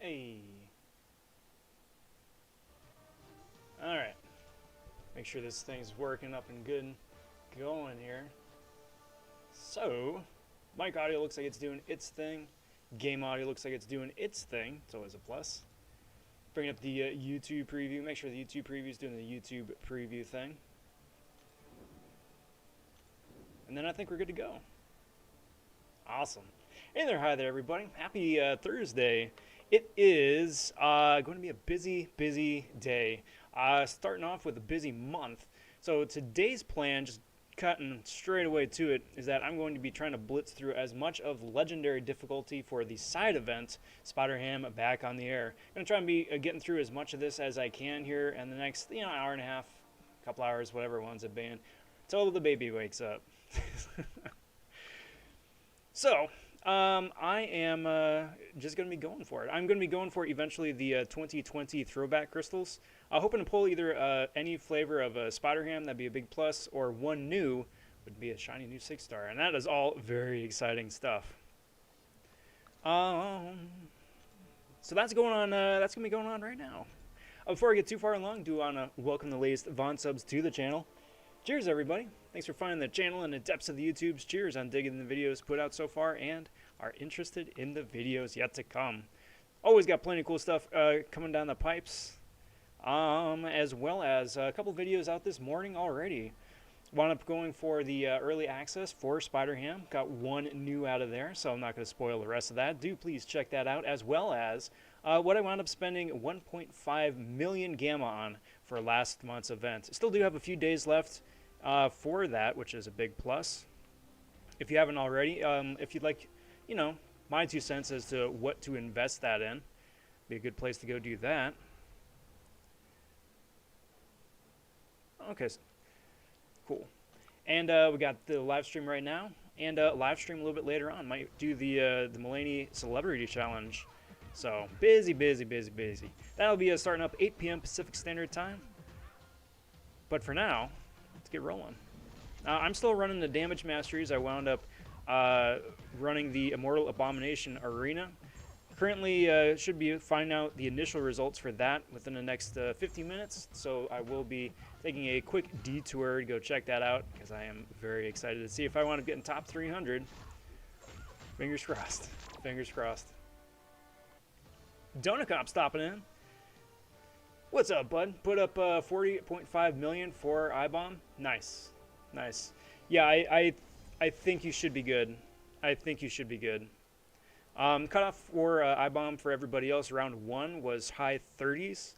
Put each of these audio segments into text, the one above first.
Hey. Alright. Make sure this thing's working up and good going here. So, mic audio looks like it's doing its thing. Game audio looks like it's doing its thing. It's always a plus. Bring up the YouTube preview. Make sure the YouTube preview is doing the YouTube preview thing. And then I think we're good to go. Awesome. Hey there, hi there, everybody. Happy Thursday. It is going to be a busy, busy day. Starting off with a busy month. So today's plan, just cutting straight away to it, is that I'm going to be trying to blitz through as much of legendary difficulty for the side event, Spider Ham Back on the Air. I'm going to try and be getting through as much of this as I can here in the next, hour and a half, couple hours, whatever it winds up being, until the baby wakes up. So, I am just going to be going for it. I'm going to be going for eventually the 2020 throwback crystals. Hoping to pull either any flavor of Spider Ham, that'd be a big plus, or one new would be a shiny new 6-star. And that is all very exciting stuff. So that's going on. That's going to be going on right now. Before I get too far along, do want to welcome the latest Von subs to the channel. Cheers, everybody. Thanks for finding the channel in the depths of the YouTubes. Cheers on digging the videos put out so far and are interested in the videos yet to come. Always got plenty of cool stuff coming down the pipes, as well as a couple videos out this morning already. Wound up going for the early access for Spider Ham. Got one new out of there, so I'm not going to spoil the rest of that. Do please check that out, as well as what I wound up spending 1.5 million gamma on for last month's event. Still do have a few days left for that, which is a big plus. If you haven't already, if you'd like, my 2 cents as to what to invest that in, be a good place to go do that. Okay, cool. And we got the live stream right now, and live stream a little bit later on. Might do the Mulaney Celebrity Challenge. So busy, busy, busy, busy. That'll be starting up 8 p.m. Pacific Standard Time. But for now, let's get rolling. I'm still running the Damage Masteries. I wound up running the Immortal Abomination Arena. Currently, should be finding out the initial results for that within the next 15 minutes. So I will be taking a quick detour to go check that out, because I am very excited to see if I want to get in top 300. Fingers crossed. Fingers crossed. Donacop stopping in. What's up, bud? Put up 40.5 million for iBomb. Nice, nice. Yeah, I think you should be good. I think you should be good. Cutoff for iBomb for everybody else, round 1 was high 30s.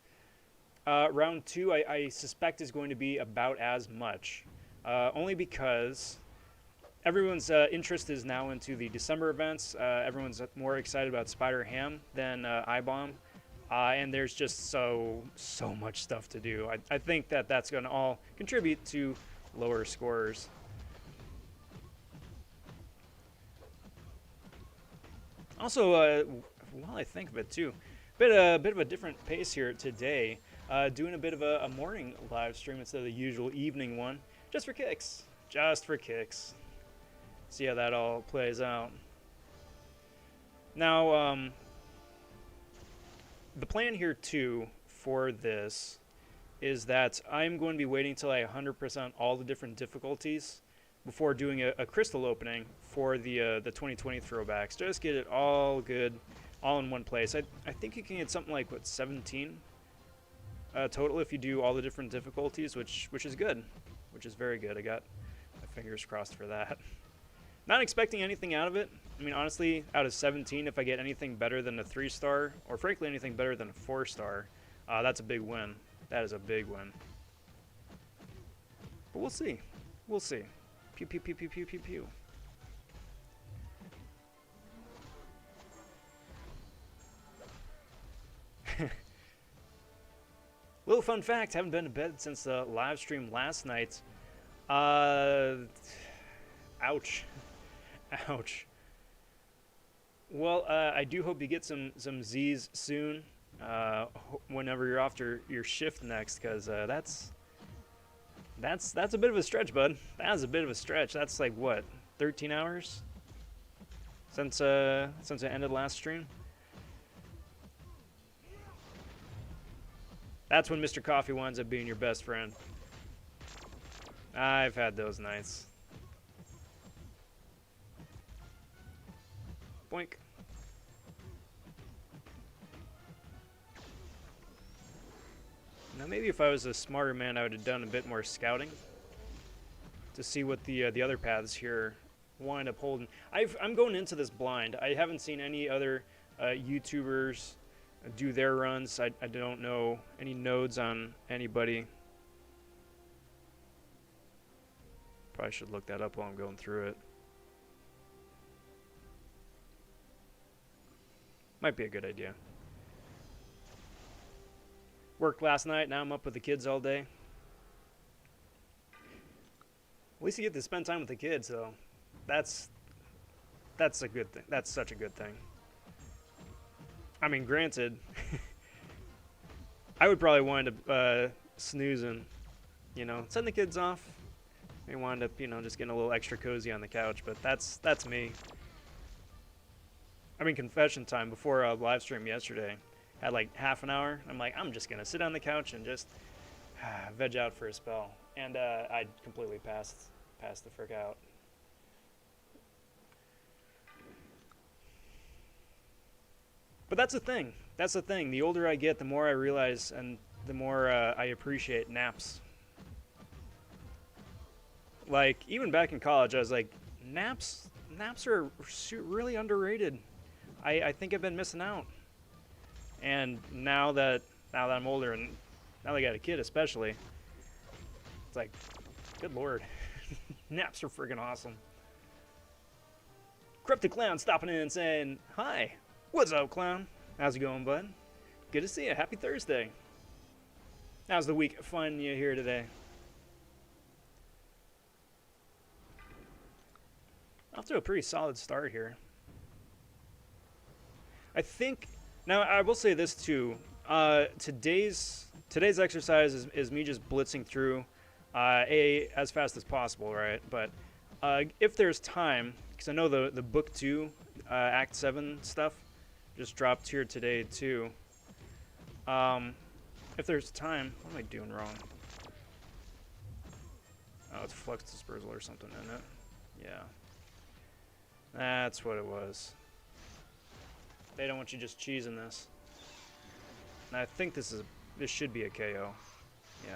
Round 2, I suspect, is going to be about as much, only because everyone's interest is now into the December events. Everyone's more excited about Spider Ham than iBomb. And there's just so much stuff to do. I think that's going to all contribute to lower scores. Also, while I think of it too, bit of a different pace here today. Doing a bit of a morning live stream instead of the usual evening one, just for kicks. Just for kicks. See how that all plays out. Now, the plan here too for this is that I'm going to be waiting until I 100% all the different difficulties before doing a crystal opening for the 2020 throwbacks. Just get it all good, all in one place. I think you can get something like, what, 17 total if you do all the different difficulties, which is good, which is very good. I got my fingers crossed for that. Not expecting anything out of it. I mean, honestly, out of 17, if I get anything better than a 3-star, or frankly anything better than a 4-star, that's a big win. That is a big win. But we'll see. We'll see. Pew, pew, pew, pew, pew, pew, pew. Little fun fact, haven't been to bed since the live stream last night. Ouch. Ouch. Well, I do hope you get some Z's soon, whenever you're off your shift next, because that's a bit of a stretch, bud. That is a bit of a stretch. That's like, what, 13 hours since I ended last stream? That's when Mr. Coffee winds up being your best friend. I've had those nights. Boink. Now maybe if I was a smarter man, I would have done a bit more scouting to see what the other paths here wind up holding. I'm going into this blind. I haven't seen any other YouTubers do their runs. I don't know any nodes on anybody. Probably should look that up while I'm going through it. Might be a good idea. Worked last night, now I'm up with the kids all day. At least you get to spend time with the kids, so that's a good thing. That's such a good thing. I mean, granted, I would probably wind up snoozing, you know, send the kids off. May wind up, you know, just getting a little extra cozy on the couch, but that's me. I mean, confession time, before a live stream yesterday, had like half an hour. I'm like, I'm just gonna sit on the couch and just veg out for a spell, and I completely passed the frick out. But that's the thing. That's the thing. The older I get, the more I realize, and the more I appreciate naps. Like, even back in college, I was like, naps are really underrated. I think I've been missing out. And now that I'm older, and now that I got a kid especially, it's like, good lord, naps are friggin' awesome. Cryptic Clown stopping in and saying, hi, what's up, Clown? How's it going, bud? Good to see you. Happy Thursday. How's the week finding you here today? Off to a pretty solid start here. I think, now I will say this too, today's exercise is me just blitzing through as fast as possible, right? But if there's time, because I know the book 2, Act 7 stuff just dropped here today too. If there's time, what am I doing wrong? Oh, it's flux dispersal or something, isn't it? Yeah. That's what it was. They don't want you just cheesing this. And I think this should be a KO. Yeah.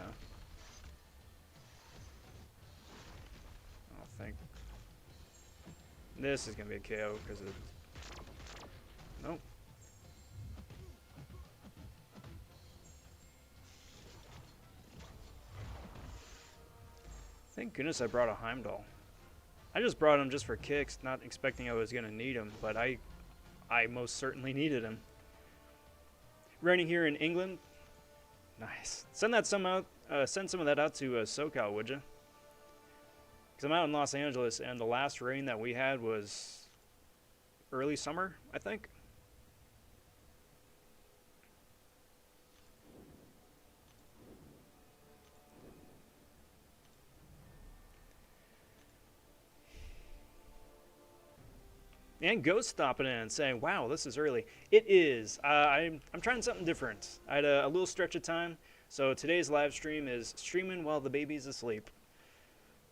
I don't think this is gonna be a KO because it. Nope. Thank goodness I brought a Heimdall. I just brought him just for kicks, not expecting I was gonna need him, but I most certainly needed him. Raining here in England. Nice. Send some of that out to SoCal, would you? Because I'm out in Los Angeles, and the last rain that we had was early summer, I think. And Ghost stopping in and saying, wow, this is early. It is. I'm trying something different. I had a little stretch of time, so today's live stream is streaming while the baby's asleep.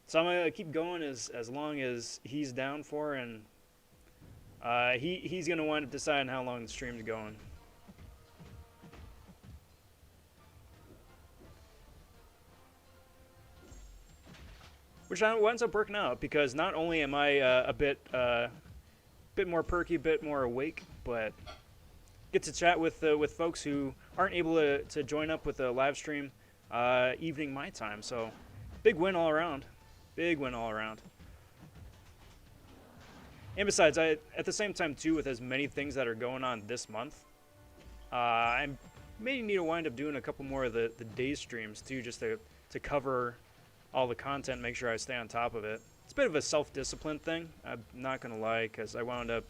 So I'm going to keep going as long as he's down for, and he's going to wind up deciding how long the stream's going. Which winds up working out, because not only am I a bit more perky, a bit more awake, but get to chat with folks who aren't able to join up with a live stream evening my time. So big win all around. Big win all around. And besides, at the same time too, with as many things that are going on this month, I may need to wind up doing a couple more of the day streams too, just to cover all the content, make sure I stay on top of it. It's a bit of a self-discipline thing, I'm not going to lie, because I wound up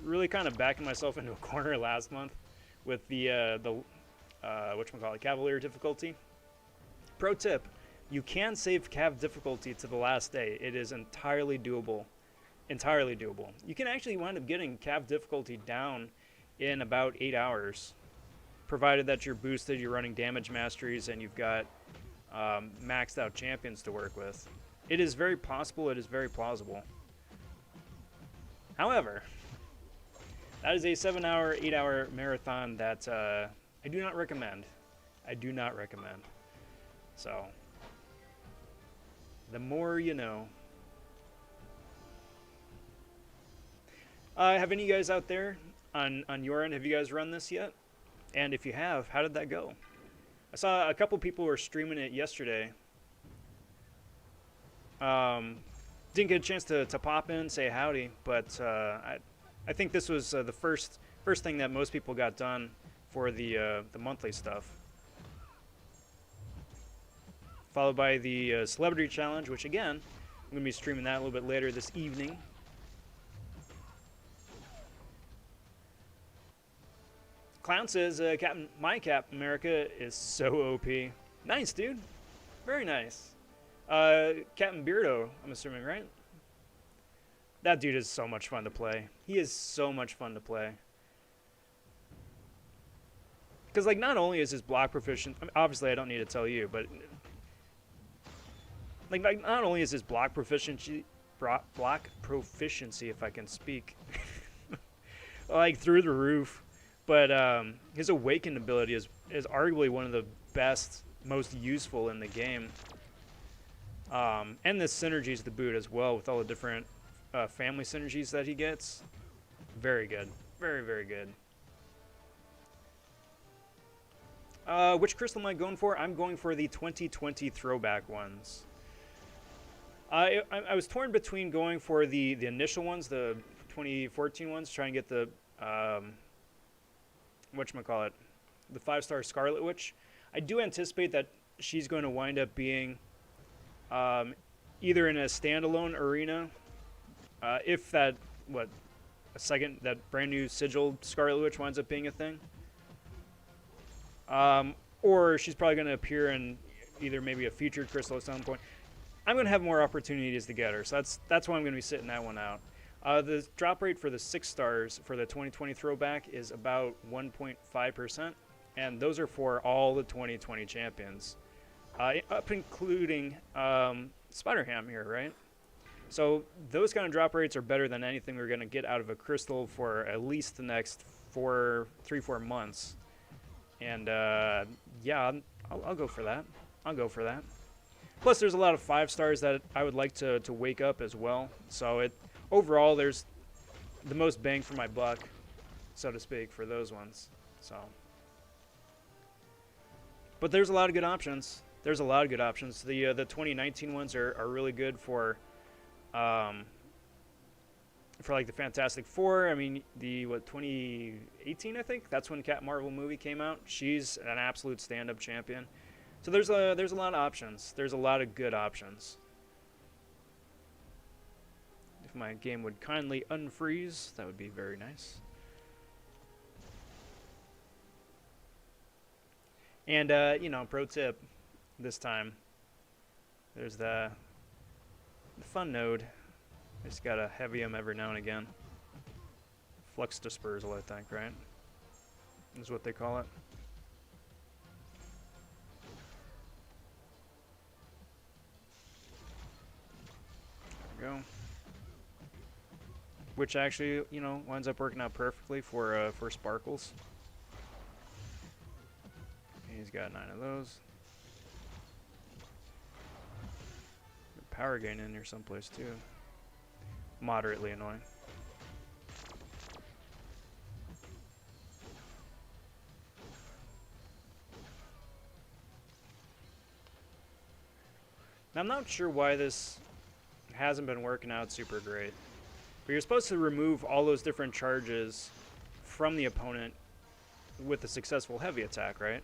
really kind of backing myself into a corner last month with the whatchamacallit, Cavalier difficulty. Pro tip, you can save Cav difficulty to the last day. It is entirely doable. Entirely doable. You can actually wind up getting Cav difficulty down in about 8 hours. provided that you're boosted, you're running damage masteries, and you've got maxed out champions to work with. It is very possible, it is very plausible. However, that is a 7-hour, 8-hour marathon that I do not recommend. I do not recommend. So, the more you know. Have any of you guys out there on your end, have you guys run this yet? And if you have, how did that go? I saw a couple people were streaming it yesterday. Didn't get a chance to pop in, say howdy, but I think this was the first thing that most people got done for the monthly stuff. Followed by the Celebrity Challenge, which again, I'm going to be streaming that a little bit later this evening. Clown says, my Cap America is so OP. Nice, dude. Very nice. Captain Beardo, I'm assuming, right? That dude is so much fun to play. He is so much fun to play. Because, like, not only is his block proficient... I mean, obviously, I don't need to tell you, but... Like not only is his block proficiency, if I can speak, like, through the roof, but his Awakened ability is arguably one of the best, most useful in the game. And the synergies to boot as well, with all the different family synergies that he gets. Very good. Very, very good. Which crystal am I going for? I'm going for the 2020 throwback ones. I was torn between going for the initial ones, the 2014 ones, trying to get the, whatchamacallit, the 5-star Scarlet Witch. I do anticipate that she's going to wind up being either in a standalone arena, if that, that brand new sigil Scarlet Witch winds up being a thing. Or she's probably going to appear in either maybe a featured crystal at some point. I'm going to have more opportunities to get her, so that's why I'm going to be sitting that one out. The drop rate for the 6 stars for the 2020 throwback is about 1.5%, and those are for all the 2020 champions, up including Spider-Ham here, right? So those kind of drop rates are better than anything we're going to get out of a crystal for at least the next 3-4 months. And yeah, I'll go for that. I'll go for that. Plus, there's a lot of 5 stars that I would like to wake up as well. So overall, there's the most bang for my buck, so to speak, for those ones. So, but there's a lot of good options. There's a lot of good options. The 2019 ones are really good for like the Fantastic Four. I mean, the 2018, I think, that's when Captain Marvel movie came out. She's an absolute stand-up champion. So there's a lot of options. There's a lot of good options. If my game would kindly unfreeze, that would be very nice. And you know, pro tip this time. There's the fun node. I just gotta heavy them every now and again. Flux dispersal, I think, right? Is what they call it. There we go. Which actually, you know, winds up working out perfectly for Sparkles. He's got 9 of those. Power gain in here someplace too. Moderately annoying. Now, I'm not sure why this hasn't been working out super great. But you're supposed to remove all those different charges from the opponent with a successful heavy attack, right?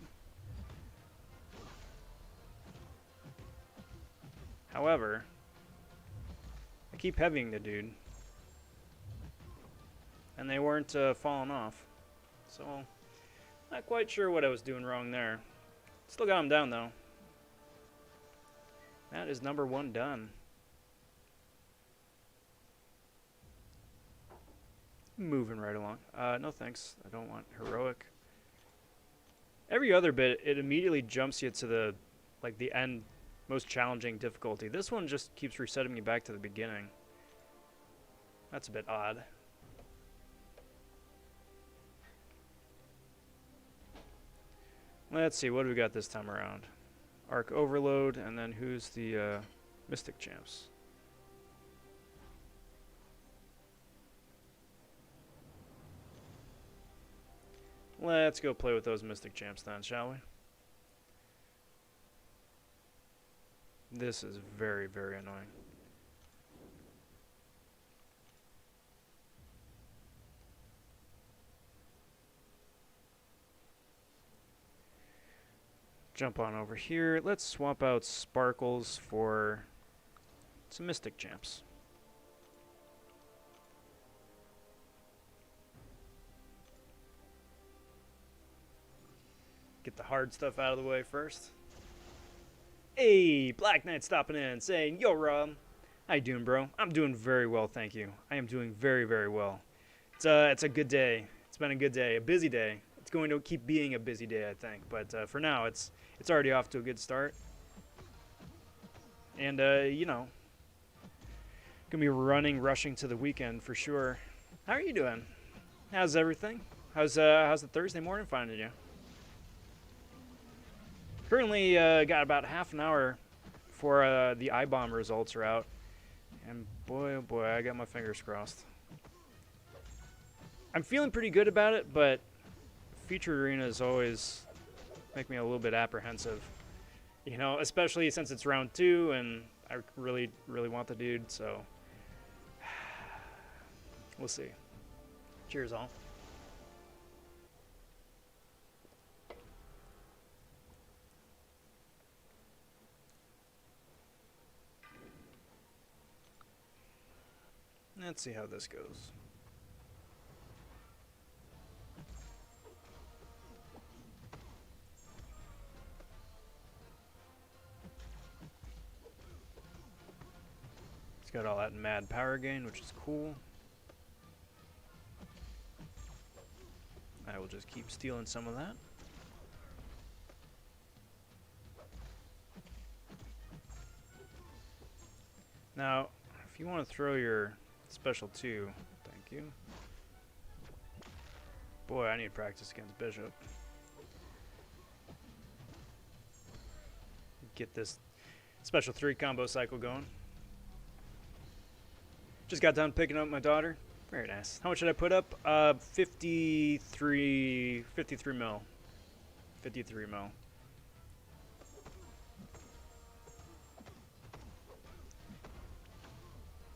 However, I keep heavying the dude, and they weren't falling off. So, not quite sure what I was doing wrong there. Still got him down, though. That is number 1 done. Moving right along. No thanks. I don't want heroic. Every other bit, it immediately jumps you to the, like, the end, most challenging difficulty. This one just keeps resetting me back to the beginning. That's a bit odd. Let's see, what do we got this time around? Arc Overload, and then who's the Mystic Champs? Let's go play with those Mystic Champs then, shall we? This is very, very annoying. Jump on over here. Let's swap out Sparkles for some Mystic Champs. Get the hard stuff out of the way first. Hey, Black Knight stopping in saying, yo Rob, how you doing, bro? I'm doing very well, thank you. I am doing very, very well. It's a good day. It's been a good day, a busy day. It's going to keep being a busy day, I think. But for now, it's already off to a good start. And you know, gonna be rushing to the weekend for sure. How are you doing? How's everything? How's the Thursday morning finding you? Currently got about half an hour before the I-bomb results are out. And boy, oh boy, I got my fingers crossed. I'm feeling pretty good about it, but featured arenas always make me a little bit apprehensive. You know, especially since it's round 2 and I really, really want the dude, so we'll see. Cheers all. Let's see how this goes. It's got all that mad power gain, which is cool. I will just keep stealing some of that. Now, if you want to throw your special 2, thank you. Boy, I need practice against Bishop. Get this special 3 combo cycle going. Just got done picking up my daughter. Very nice. How much did I put up? 53 mil. 53 mil.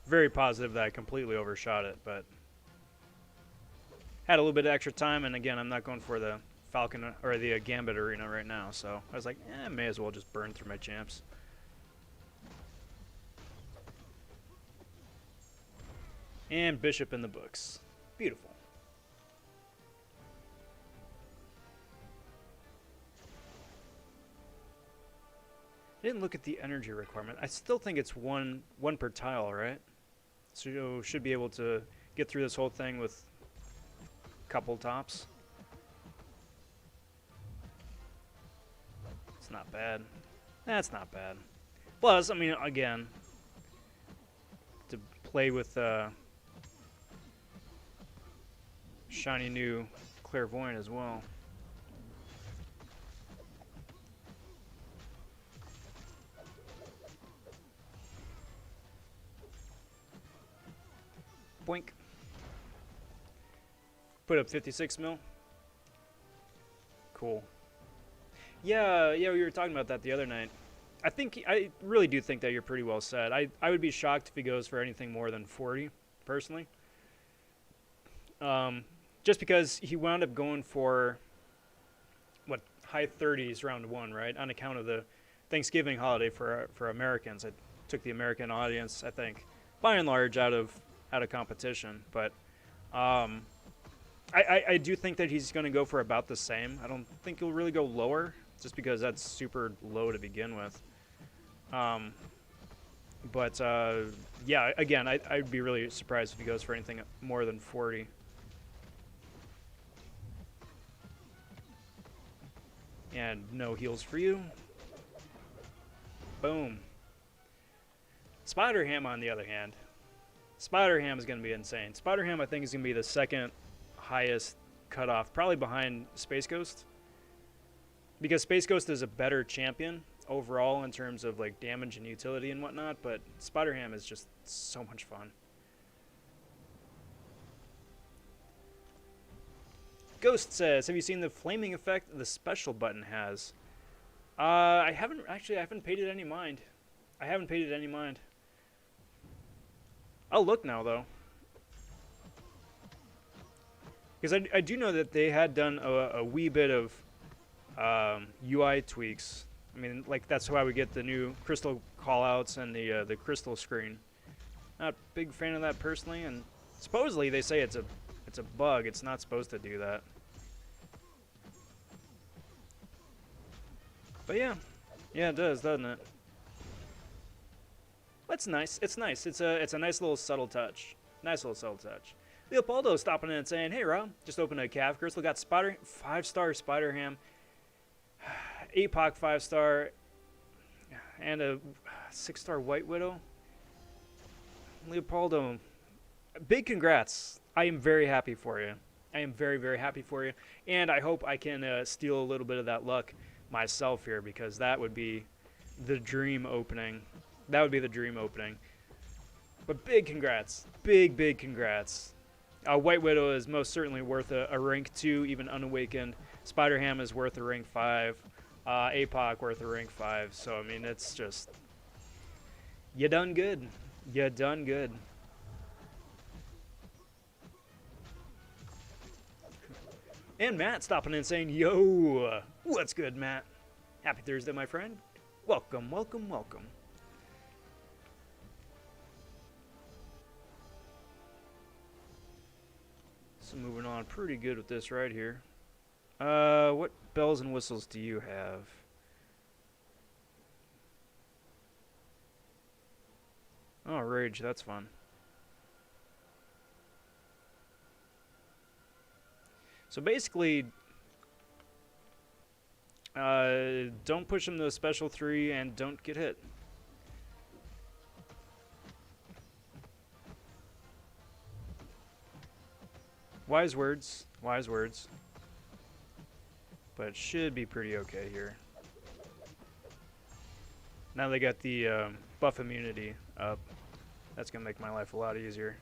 Very positive that I completely overshot it, but had a little bit of extra time, and again, I'm not going for the Falcon or the Gambit arena right now, so I was like, may as well just burn through my champs. And Bishop in the books. Beautiful. I didn't look at the energy requirement. I still think it's one per tile, right? So you should be able to get through this whole thing with a couple tops. It's not bad. That's not bad. Plus, I mean, again, to play with shiny new Clairvoyant as well. Boink. Put up 56 mil. Cool. Yeah, we were talking about that the other night. I really do think that you're pretty well set. I would be shocked if he goes for anything more than 40, personally. Just because he wound up going for, what, high 30s round 1, right? On account of the Thanksgiving holiday for Americans. I took the American audience, I think, by and large, out of competition. But I do think that he's going to go for about the same. I don't think he'll really go lower, just because that's super low to begin with. But yeah, again, I'd be really surprised if he goes for anything more than 40. And no heals for you. Boom. Spider Ham, on the other hand. Spider Ham is going to be insane. Spider Ham, I think, is going to be the second highest cutoff, probably behind Space Ghost. Because Space Ghost is a better champion overall in terms of like damage and utility and whatnot, but Spider Ham is just so much fun. Ghost says, have you seen the flaming effect the special button has? I haven't paid it any mind. I'll look now though. Because I do know that they had done a wee bit of UI tweaks. I mean, like that's why we get the new crystal callouts and the crystal screen. Not a big fan of that personally, and supposedly they say it's a bug. It's not supposed to do that. But yeah, it does, doesn't it? That's nice. It's nice. It's a nice little subtle touch. Leopoldo stopping in and saying, "Hey Rob, just opened a calf crystal. Got 5-star Spider Ham, APOC 5-star, and a 6-star White Widow." Leopoldo, big congrats. I am very happy for you. I am very, very happy for you. And I hope I can steal a little bit of that luck myself here, because that would be the dream opening. But big congrats. Big congrats. White Widow is most certainly worth a rank 2, even unawakened. Spider Ham is worth a rank 5. APOC worth a rank 5. So, I mean, it's just... You done good. And Matt stopping in saying, "Yo, what's good, Matt? Happy Thursday, my friend. Welcome." So moving on pretty good with this right here. What bells and whistles do you have? Oh, Rage, that's fun. So basically, don't push him to a special 3 and don't get hit. Wise words. But it should be pretty okay here. Now they got the buff immunity up. That's going to make my life a lot easier.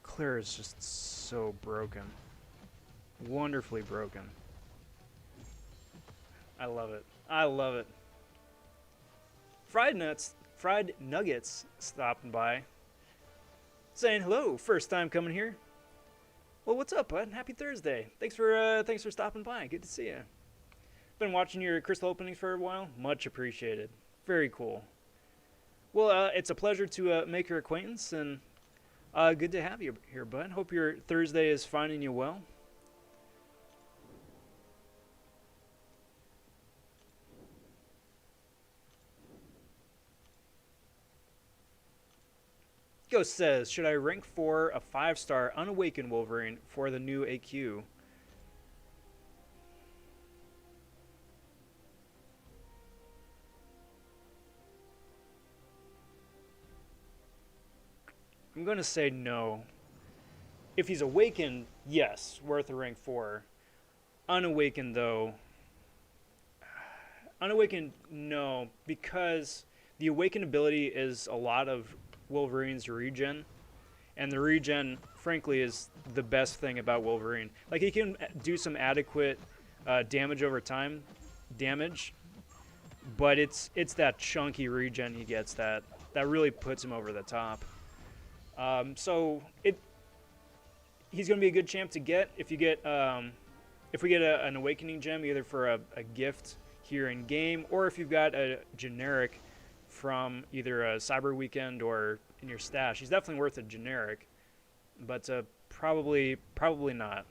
Claire is just so broken. Wonderfully broken. I love it. Fried Nuggets stopping by. Saying hello, first time coming here. Well, what's up, bud? Happy Thursday. Thanks for stopping by. Good to see you. Been watching your crystal openings for a while. Much appreciated. Very cool. Well, it's a pleasure to make your acquaintance, and good to have you here, bud. Hope your Thursday is finding you well. Ghost says, should I rank 4 a 5-star unawakened Wolverine for the new AQ? I'm going to say no. If he's awakened, yes, worth a rank 4. Unawakened, though. Unawakened, no, because the awakened ability is a lot of Wolverine's regen, and the regen, frankly, is the best thing about Wolverine. Like, he can do some adequate damage over time, but it's that chunky regen he gets that really puts him over the top. So he's going to be a good champ to get if you get if we get an awakening gem, either for a gift here in game, or if you've got a generic from either a Cyber Weekend or in your stash. He's definitely worth a generic, but probably not.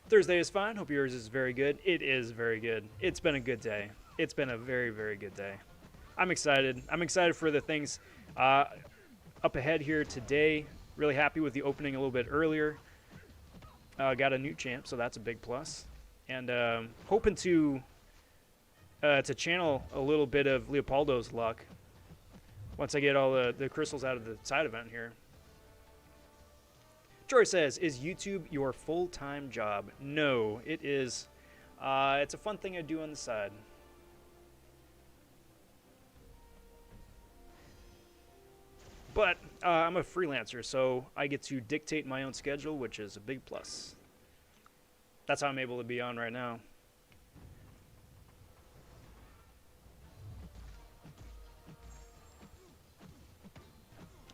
Thursday is fine. Hope yours is very good. It is very good. It's been a good day. It's been a very, very good day. I'm excited. I'm excited for the things up ahead here today. Really happy with the opening a little bit earlier. Got a new champ, so that's a big plus. And hoping to channel a little bit of Leopoldo's luck once I get all the crystals out of the side event here. Troy says, is YouTube your full-time job? No, it is. It's a fun thing I do on the side. But I'm a freelancer, so I get to dictate my own schedule, which is a big plus. That's how I'm able to be on right now.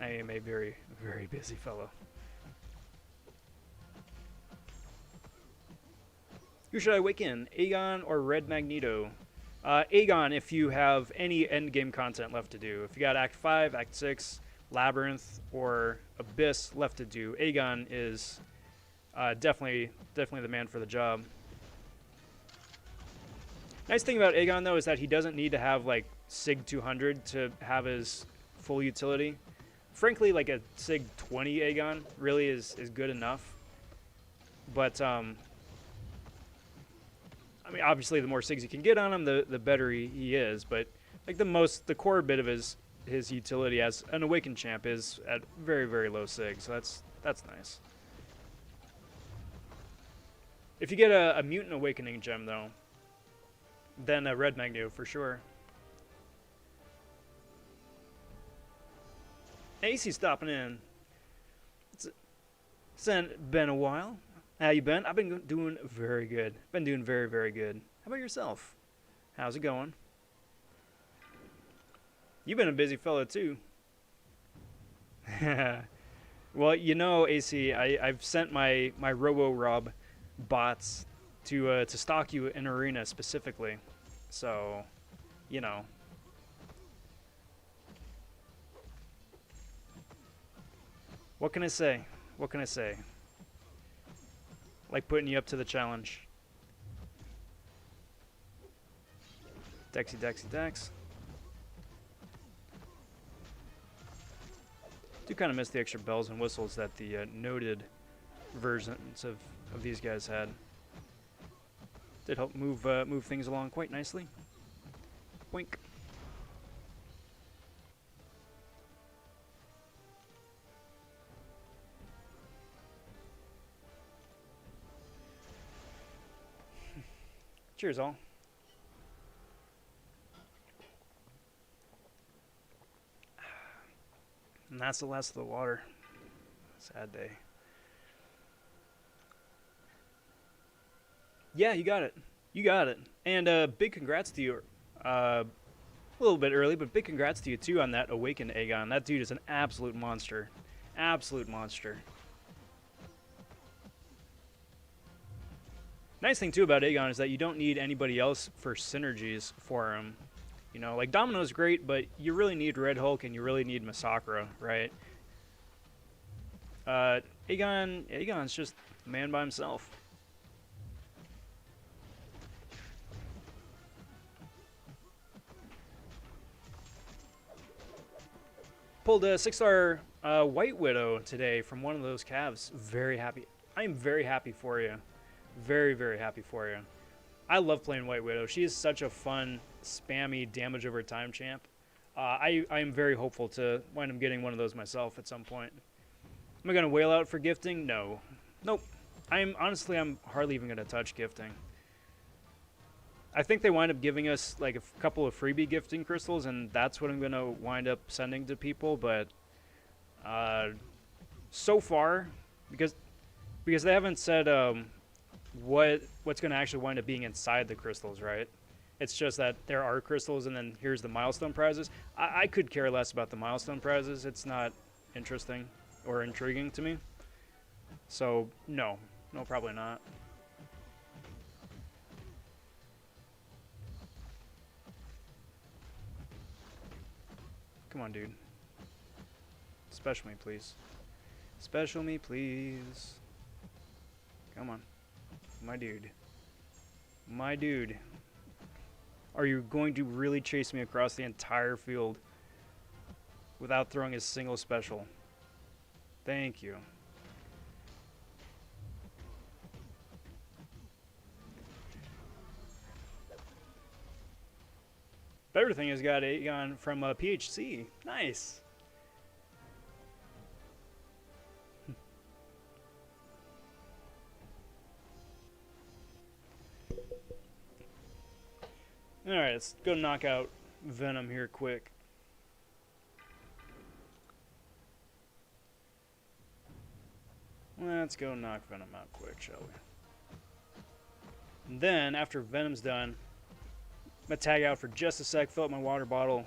I am a very, very busy fellow. Who should I awaken, Aegon or Red Magneto? Aegon, if you have any endgame content left to do. If you got Act 5, Act 6, Labyrinth, or Abyss left to do, Aegon is definitely the man for the job. Nice thing about Aegon, though, is that he doesn't need to have, like, Sig 200 to have his full utility. Frankly, like, a Sig 20 Aegon really is good enough. But, I mean, obviously, the more Sigs you can get on him, the better he is. But, like, the core bit of his utility as an Awakened champ is at very, very low Sig. So that's nice. If you get a Mutant Awakening gem, though, then a Red Magneto for sure. AC stopping in. It's been a while. How you been? I've been doing very good. Been doing very, very good. How about yourself? How's it going? You've been a busy fellow too. Well, you know, AC, I've sent my Robo-Rob bots to stalk you in Arena specifically. So, you know. What can I say? What can I say? Like putting you up to the challenge. Dexy, Dexy, Dex. Do kind of miss the extra bells and whistles that the noted versions of these guys had. Did help move things along quite nicely. Boink. Cheers, all. And that's the last of the water. Sad day. Yeah, you got it. You got it. And big congrats to you. A little bit early, but big congrats to you, too, on that Awakened Aegon. That dude is an absolute monster. Absolute monster. Nice thing, too, about Aegon is that you don't need anybody else for synergies for him. You know, like, Domino's great, but you really need Red Hulk and you really need Masakura, right? Aegon's just a man by himself. Pulled a 6-star White Widow today from one of those calves. Very happy. I am very happy for you. Very, very happy for you. I love playing White Widow. She is such a fun, spammy, damage over time champ. I am very hopeful to wind up getting one of those myself at some point. Am I going to whale out for gifting? No. Nope. I'm hardly even going to touch gifting. I think they wind up giving us like a couple of freebie gifting crystals, and that's what I'm going to wind up sending to people. But so far, because they haven't said what's going to actually wind up being inside the crystals, right? It's just that there are crystals, and then here's the milestone prizes. I could care less about the milestone prizes. It's not interesting or intriguing to me. So no, probably not. Come on, dude. Special me, please. Special me, please. Come on. My dude. My dude. Are you going to really chase me across the entire field without throwing a single special? Thank you. Better thing is got Aegon from PHC. Nice. Alright, let's go knock out Venom here quick. Let's go knock Venom out quick, shall we? And then, after Venom's done, I'm going to tag out for just a sec, fill up my water bottle.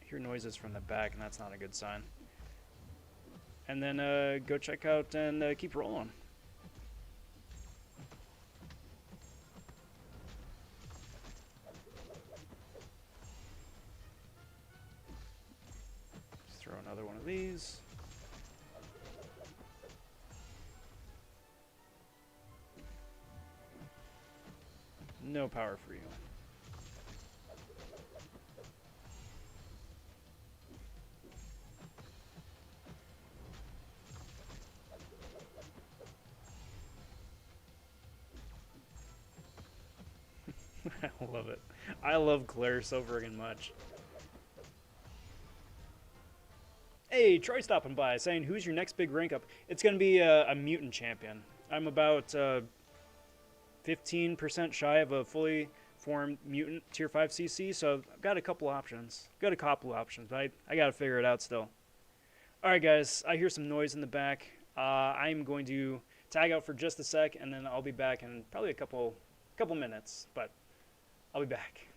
I hear noises from the back, and that's not a good sign. And then go check out and keep rolling. Let's throw another one of these. No power for you. I love it. I love Claire so friggin' much. Hey, Troy stopping by saying, who's your next big rank up? It's going to be a mutant champion. I'm about 15% shy of a fully formed mutant tier 5 CC, so I've got a couple options. But I got to figure it out still. Alright guys, I hear some noise in the back. I'm going to tag out for just a sec, and then I'll be back in probably a couple minutes, but I'll be back.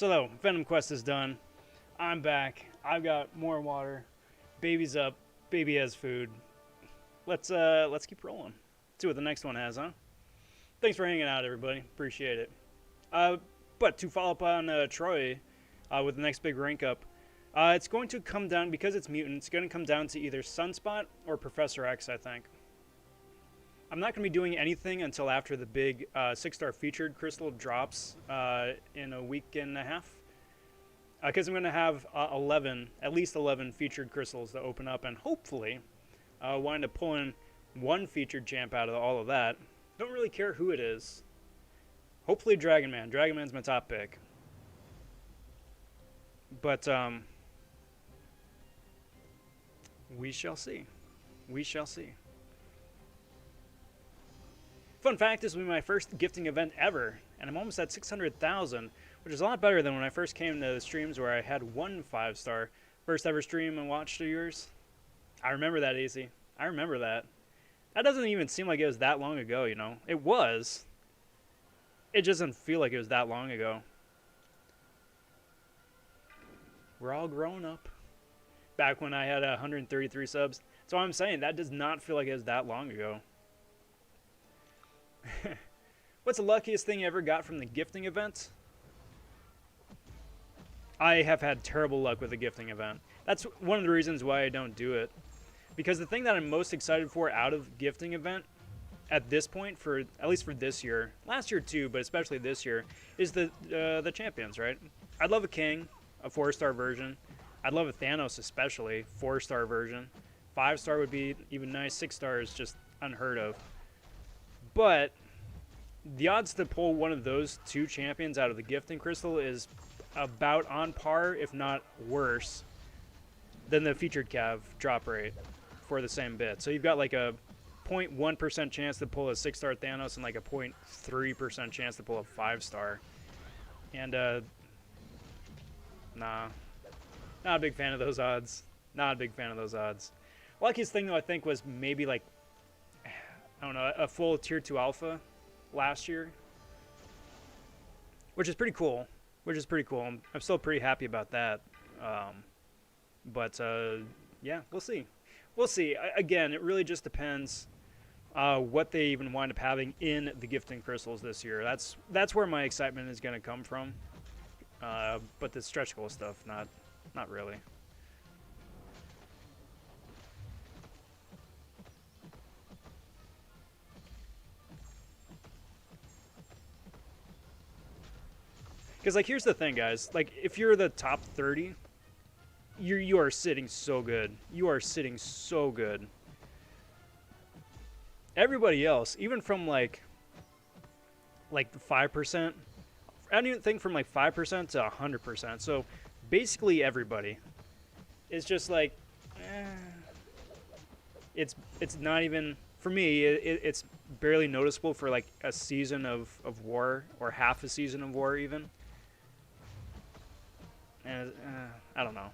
So though, Venom Quest is done. I'm back. I've got more water. Baby's up. Baby has food. Let's keep rolling. See what the next one has, huh? Thanks for hanging out, everybody. Appreciate it. But to follow up on Troy with the next big rank up, it's going to come down, because it's mutant, it's going to come down to either Sunspot or Professor X, I think. I'm not going to be doing anything until after the big 6-star featured crystal drops in a week and a half. Because I'm going to have at least 11 featured crystals to open up, and hopefully wind up pulling one featured champ out of all of that. Don't really care who it is. Hopefully Dragon Man. Dragon Man's my top pick. But we shall see. We shall see. Fun fact, this will be my first gifting event ever, and I'm almost at 600,000, which is a lot better than when I first came to the streams where I had one 5-star. First ever stream and watched of yours. I remember that, AC. I remember that. That doesn't even seem like it was that long ago, you know? It was. It just doesn't feel like it was that long ago. We're all grown up. Back when I had 133 subs. That's what I'm saying. That does not feel like it was that long ago. What's the luckiest thing you ever got from the gifting event? I have had terrible luck with the gifting event. That's one of the reasons why I don't do it. Because the thing that I'm most excited for out of gifting event at this point, for at least for this year, last year too, but especially this year, is the champions, right? I'd love a King, a 4-star version. I'd love a Thanos especially, 4-star version. 5-star would be even nice. 6-star is just unheard of. But the odds to pull one of those two champions out of the gifting crystal is about on par, if not worse, than the featured cav drop rate for the same bit. So you've got like a 0.1% chance to pull a 6-star Thanos and like a 0.3% chance to pull a 5-star. And nah, not a big fan of those odds. Not a big fan of those odds. Luckiest thing though, I think, was maybe like, I don't know, a full tier 2 alpha last year, which is pretty cool. I'm still pretty happy about that. But yeah, we'll see. We'll see. Again, it really just depends what they even wind up having in the gifting crystals this year. That's where my excitement is going to come from. But the stretch goal stuff, not really. Because, like, here's the thing, guys. Like, if you're the top 30, you are sitting so good. You are sitting so good. Everybody else, even from, like 5%, anything from, like, 5% to 100%. So, basically everybody is just, like, It's not even, for me, it's barely noticeable for, like, a season of war, or half a season of war, even. And I don't know.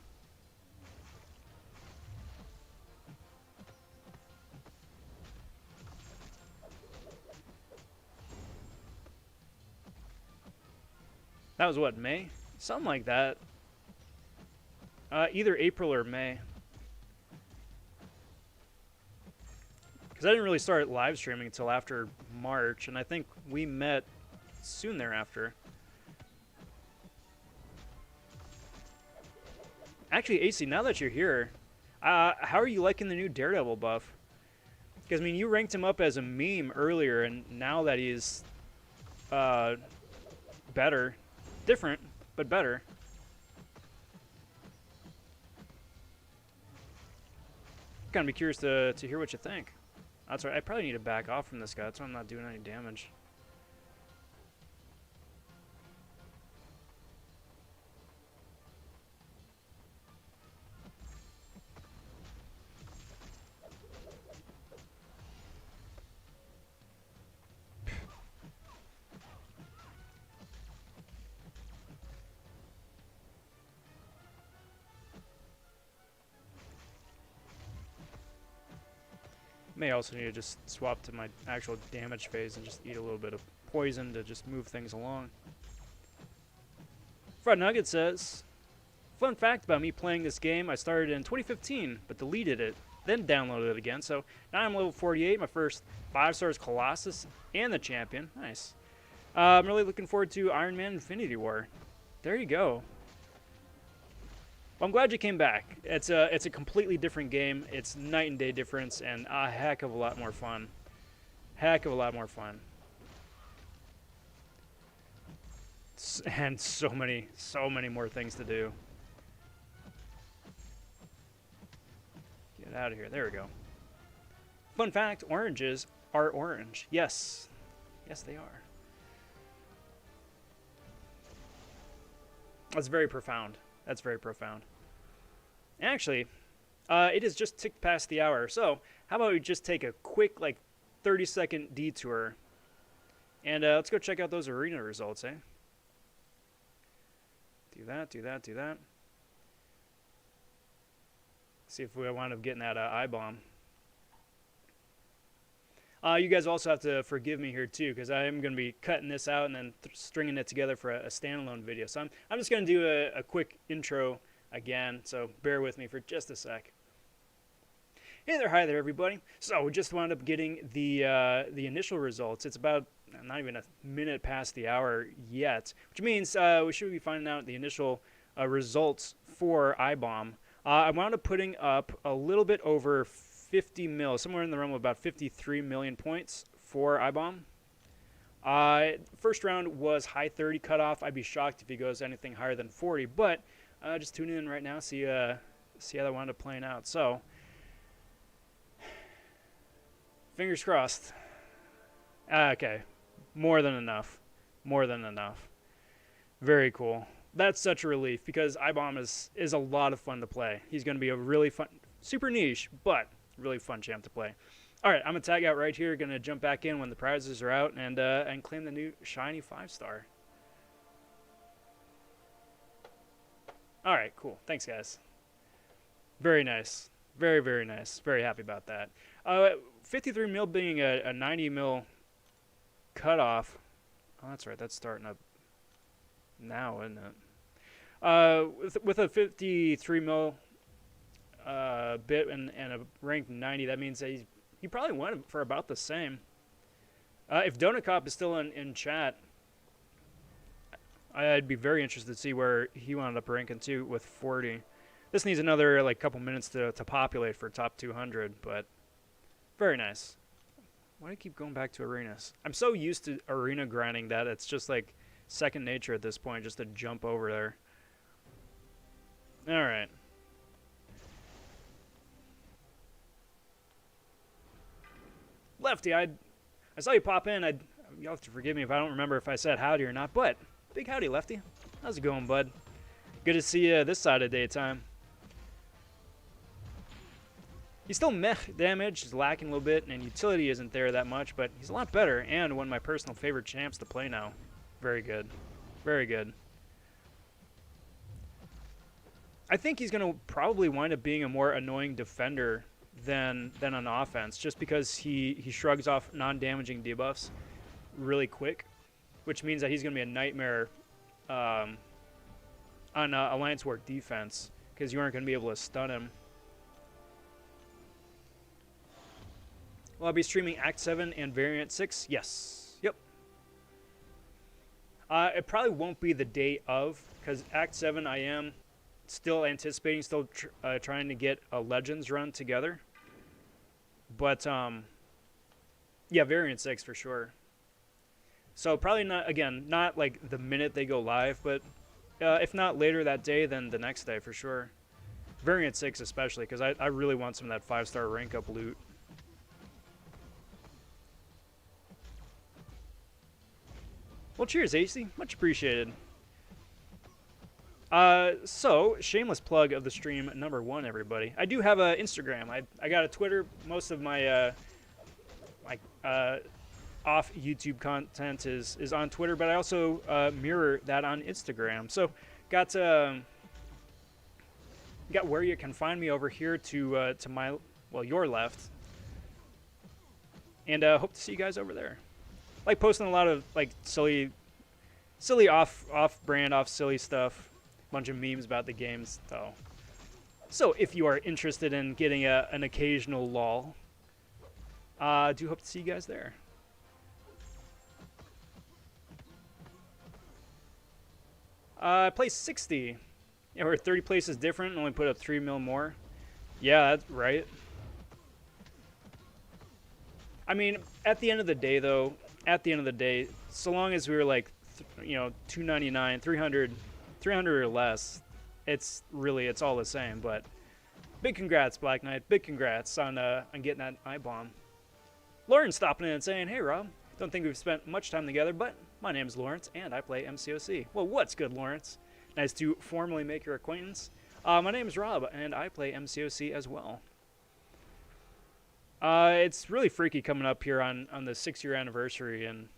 That was what, May? Something like that. Either April or May. Because I didn't really start live streaming until after March, and I think we met soon thereafter. Actually, AC, now that you're here, how are you liking the new Daredevil buff? Because, I mean, you ranked him up as a meme earlier, and now that he's better. Different, but better. Kind of be curious to hear what you think. That's right, I probably need to back off from this guy, so I'm not doing any damage. May also need to just swap to my actual damage phase and just eat a little bit of poison to just move things along. Fred Nugget says, fun fact about me playing this game, I started in 2015, but deleted it, then downloaded it again. So now I'm level 48, my first 5 stars Colossus and the champion. Nice. I'm really looking forward to Iron Man Infinity War. There you go. Well, I'm glad you came back. It's a completely different game. It's night and day difference, and a heck of a lot more fun. Heck of a lot more fun. And so many more things to do. Get out of here. There we go. Fun fact, oranges are orange. Yes. Yes, they are. That's very profound. That's very profound. Actually, it has just ticked past the hour. So how about we just take a quick, like, 30-second detour. And let's go check out those arena results, eh? Do that, do that, do that. See if we wind up getting that I-bomb. You guys also have to forgive me here too, because I am going to be cutting this out and then stringing it together for a standalone video. So I'm just going to do a quick intro again, so bear with me for just a sec. Hey there, hi there, everybody. So we just wound up getting the initial results. It's about not even a minute past the hour yet, which means we should be finding out the initial results for I-bomb. I wound up putting up a little bit over 50 mil, somewhere in the realm of about 53 million points for I-bomb. First round was high 30 cutoff. I'd be shocked if he goes anything higher than 40, but just tune in right now, see how that wound up playing out. So, fingers crossed. Okay, more than enough. More than enough. Very cool. That's such a relief because I-bomb is a lot of fun to play. He's going to be a really fun, super niche, but really fun champ to play. All right, I'm going to tag out right here. Going to jump back in when the prizes are out and claim the new shiny 5-star. All right, cool. Thanks, guys. Very nice. Very, very nice. Very happy about that. 53 mil being a 90 mil cutoff. Oh, that's right. That's starting up now, isn't it? With a 53 mil bit and a ranked 90, that means that he probably went for about the same. If Donut Cop is still in chat, I'd be very interested to see where he wound up ranking too with 40. This needs another like couple minutes to populate for top 200, but very nice. Why do I keep going back to arenas? I'm so used to arena grinding that it's just like second nature at this point, just to jump over there. All right. Lefty, I saw you pop in. You'll have to forgive me if I don't remember if I said howdy or not, but big howdy, Lefty. How's it going, bud? Good to see you this side of daytime. He's still meh damage, he's lacking a little bit, and utility isn't there that much, but he's a lot better, and one of my personal favorite champs to play now. Very good. Very good. I think he's going to probably wind up being a more annoying defender than on offense, just because he shrugs off non-damaging debuffs really quick, which means that he's going to be a nightmare on Alliance Work defense, because you aren't going to be able to stun him. Will I be streaming Act 7 and Variant 6? Yes. Yep. It probably won't be the day of, because Act 7 I am still anticipating, still trying to get a Legends run together. But, yeah, Variant 6 for sure. So probably not, again, not like the minute they go live, but if not later that day, then the next day for sure. Variant 6 especially, because I really want some of that 5-star rank up loot. Well, cheers, AC. Much appreciated. So, shameless plug of the stream number 1, everybody. I do have an Instagram. I got a Twitter. Most of my off YouTube content is on Twitter, but I also mirror that on Instagram. So, got where you can find me over here to my, well, your left. And hope to see you guys over there. Like posting a lot of like silly silly off-brand, off-silly stuff. Bunch of memes about the games, though. So if you are interested in getting an occasional lol, I do hope to see you guys there. I placed 60. Yeah, we're 30 places different and only put up 3 mil more. Yeah, that's right. I mean, at the end of the day, though, so long as we were like, you know, 299, 300 or less, it's all the same. But big congrats, Black Knight. Big congrats on getting that eye bomb. Lauren stopping in and saying, "Hey, Rob. Don't think we've spent much time together, but my name's Lawrence and I play MCOC." Well, what's good, Lawrence? Nice to formally make your acquaintance. My name's Rob and I play MCOC as well. It's really freaky coming up here on the 6-year anniversary and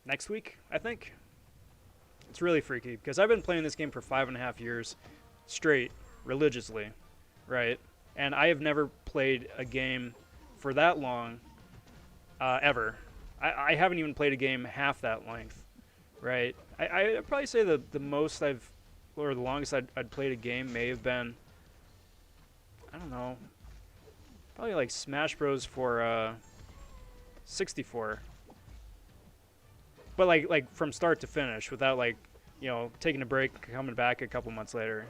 next week, I think. It's really freaky because I've been playing this game for 5.5 years straight, religiously, right? And I have never played a game for that long, ever. I haven't even played a game half that length, right? I'd probably say the most or the longest I'd played a game may have been, I don't know, probably like Smash Bros. For 64. But like from start to finish without like, you know, taking a break, coming back a couple months later.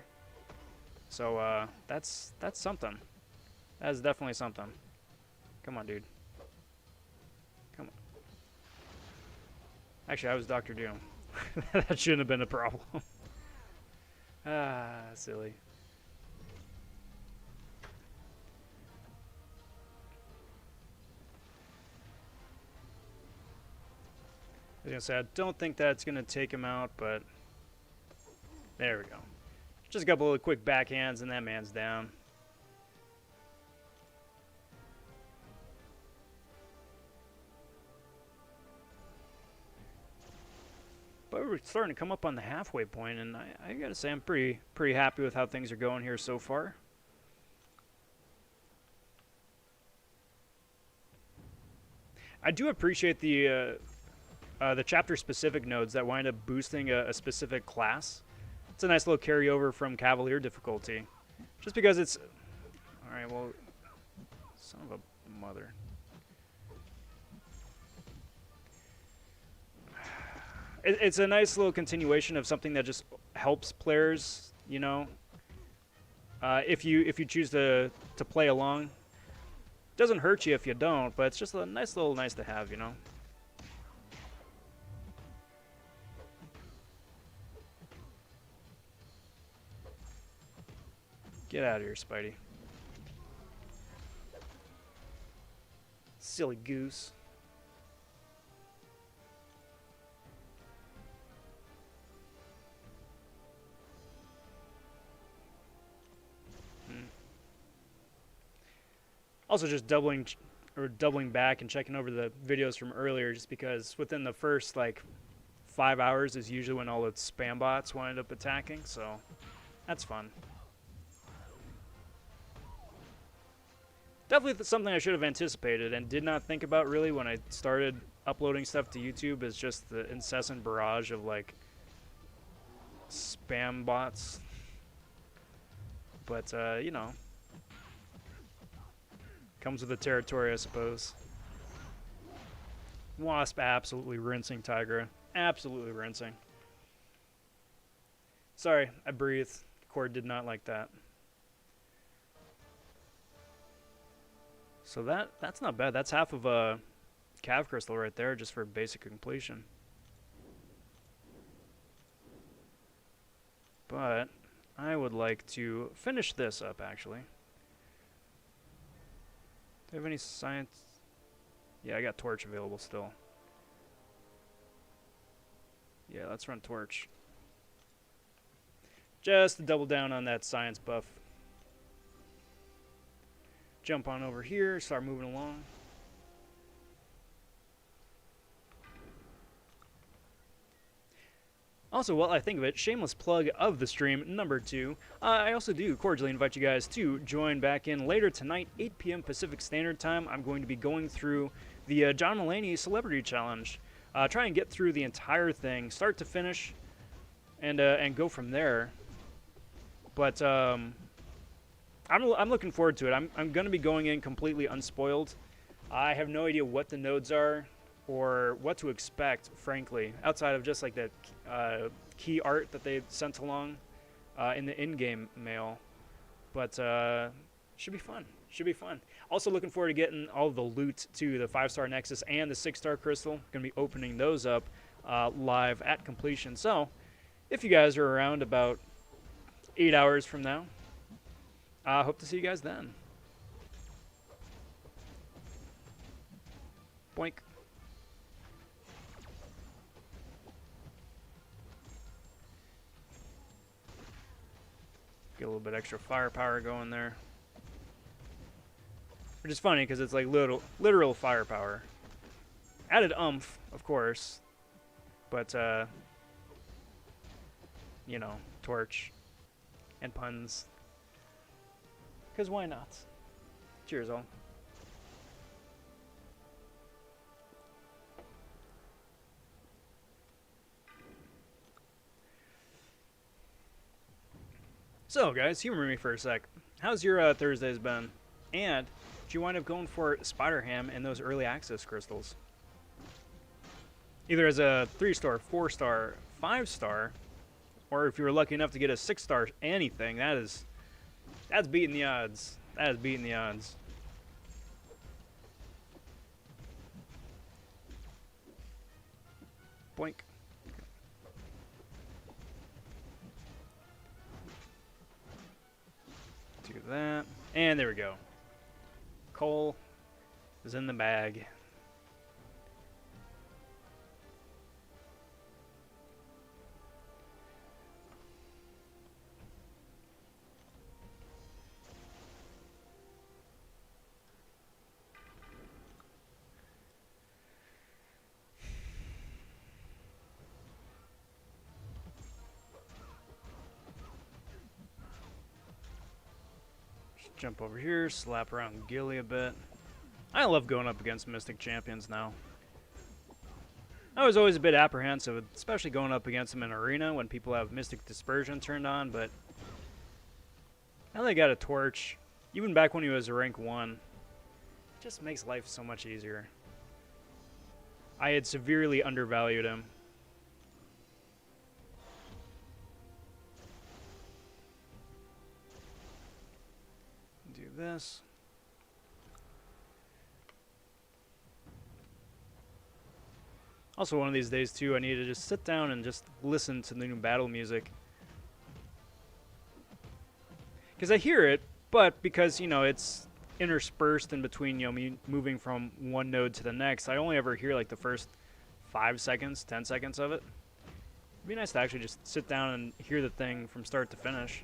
So that's something. That is definitely something. Come on, dude. Come on. Actually, I was Dr. Doom. That shouldn't have been a problem. Ah, silly. I was gonna say, I don't think that's gonna take him out, but there we go. Just a couple of quick backhands and that man's down. But we're starting to come up on the halfway point, and I gotta say I'm pretty happy with how things are going here so far. I do appreciate the chapter-specific nodes that wind up boosting a specific class. It's a nice little carryover from Cavalier difficulty. Just because it's... Alright, well... Son of a mother. It's a nice little continuation of something that just helps players, you know. If you choose to play along. Doesn't hurt you if you don't, but it's just a nice to have, you know. Get out of here, Spidey. Silly goose. Also just doubling back and checking over the videos from earlier, just because within the first like 5 hours is usually when all the spam bots wind up attacking, so that's fun. Definitely something I should have anticipated and did not think about really when I started uploading stuff to YouTube, is just the incessant barrage of like spam bots. But you know, comes with the territory, I suppose. Wasp absolutely rinsing Tigra. Absolutely rinsing. Sorry, I breathed. Cord did not like that. So that's not bad. That's half of a Cav Crystal right there, just for basic completion. But I would like to finish this up, actually. Do I have any science? Yeah, I got Torch available still. Yeah, let's run Torch. Just to double down on that science buff. Jump on over here, start moving along. Also, while I think of it, shameless plug of the stream number 2. I also do cordially invite you guys to join back in later tonight, 8 p.m. Pacific Standard Time. I'm going to be going through the John Mulaney Celebrity Challenge. Try and get through the entire thing, start to finish, and go from there. But I'm looking forward to it. I'm going to be going in completely unspoiled. I have no idea what the nodes are or what to expect, frankly, outside of just like the key art that they sent along in the in-game mail. But should be fun. Should be fun. Also looking forward to getting all the loot to the 5-star Nexus and the 6-star Crystal. Going to be opening those up live at completion. So if you guys are around about 8 hours from now, I hope to see you guys then. Boink. Get a little bit extra firepower going there. Which is funny because it's like literal firepower. Added oomph, of course. But, you know, torch and puns. Because why not? Cheers, all. So, guys, humor me for a sec. How's your Thursdays been? And did you wind up going for Spider-Ham and those early access crystals? Either as a 3-star, 4-star, 5-star, or if you were lucky enough to get a 6-star anything, that's beating the odds. That is beating the odds. Boink. Do that. And there we go. Coal is in the bag. Jump over here, slap around Gilly a bit. I love going up against Mystic champions now. I was always a bit apprehensive, especially going up against them in Arena when people have Mystic Dispersion turned on, but now they got a torch. Even back when he was a rank 1, it just makes life so much easier. I had severely undervalued him. Do this. Also, one of these days, too, I need to just sit down and just listen to the new battle music. Because I hear it, but because, you know, it's interspersed in between, you know, me moving from one node to the next, I only ever hear, like, the first 5 seconds, 10 seconds of it. It'd be nice to actually just sit down and hear the thing from start to finish.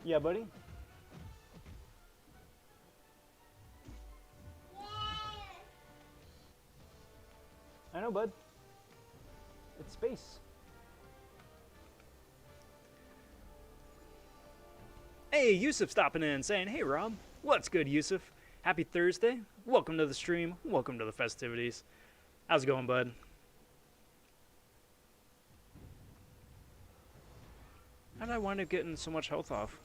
Yeah, buddy? I know, bud. It's space. Hey, Yusuf stopping in saying, hey, Rob. What's good, Yusuf? Happy Thursday. Welcome to the stream. Welcome to the festivities. How's it going, bud? How did I wind up getting so much health off?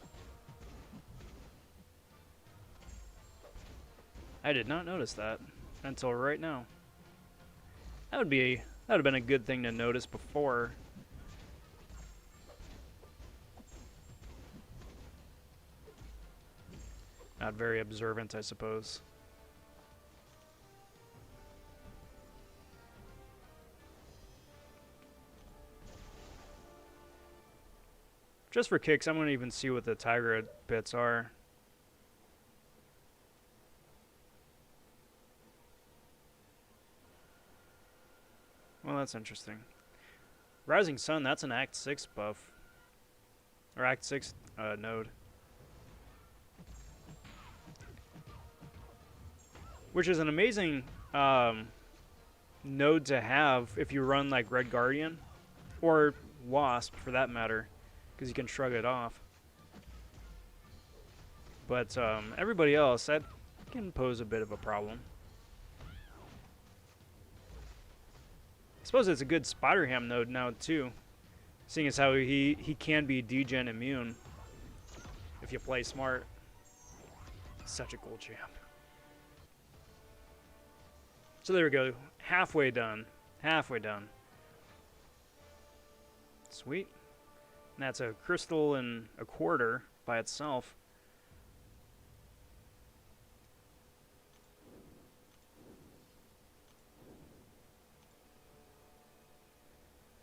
I did not notice that until right now. That would have been a good thing to notice before. Not very observant, I suppose. Just for kicks, I'm going to even see what the Tigra bits are. Well, that's interesting. Rising Sun, that's an Act 6 buff. Or Act 6 node. Which is an amazing node to have if you run like Red Guardian. Or Wasp, for that matter. Because you can shrug it off. But everybody else, can pose a bit of a problem. I suppose it's a good Spider-Ham node now too, seeing as how he can be degen immune if you play smart. Such a cool champ. So there we go, halfway done. Halfway done. Sweet. And that's a crystal and a quarter by itself.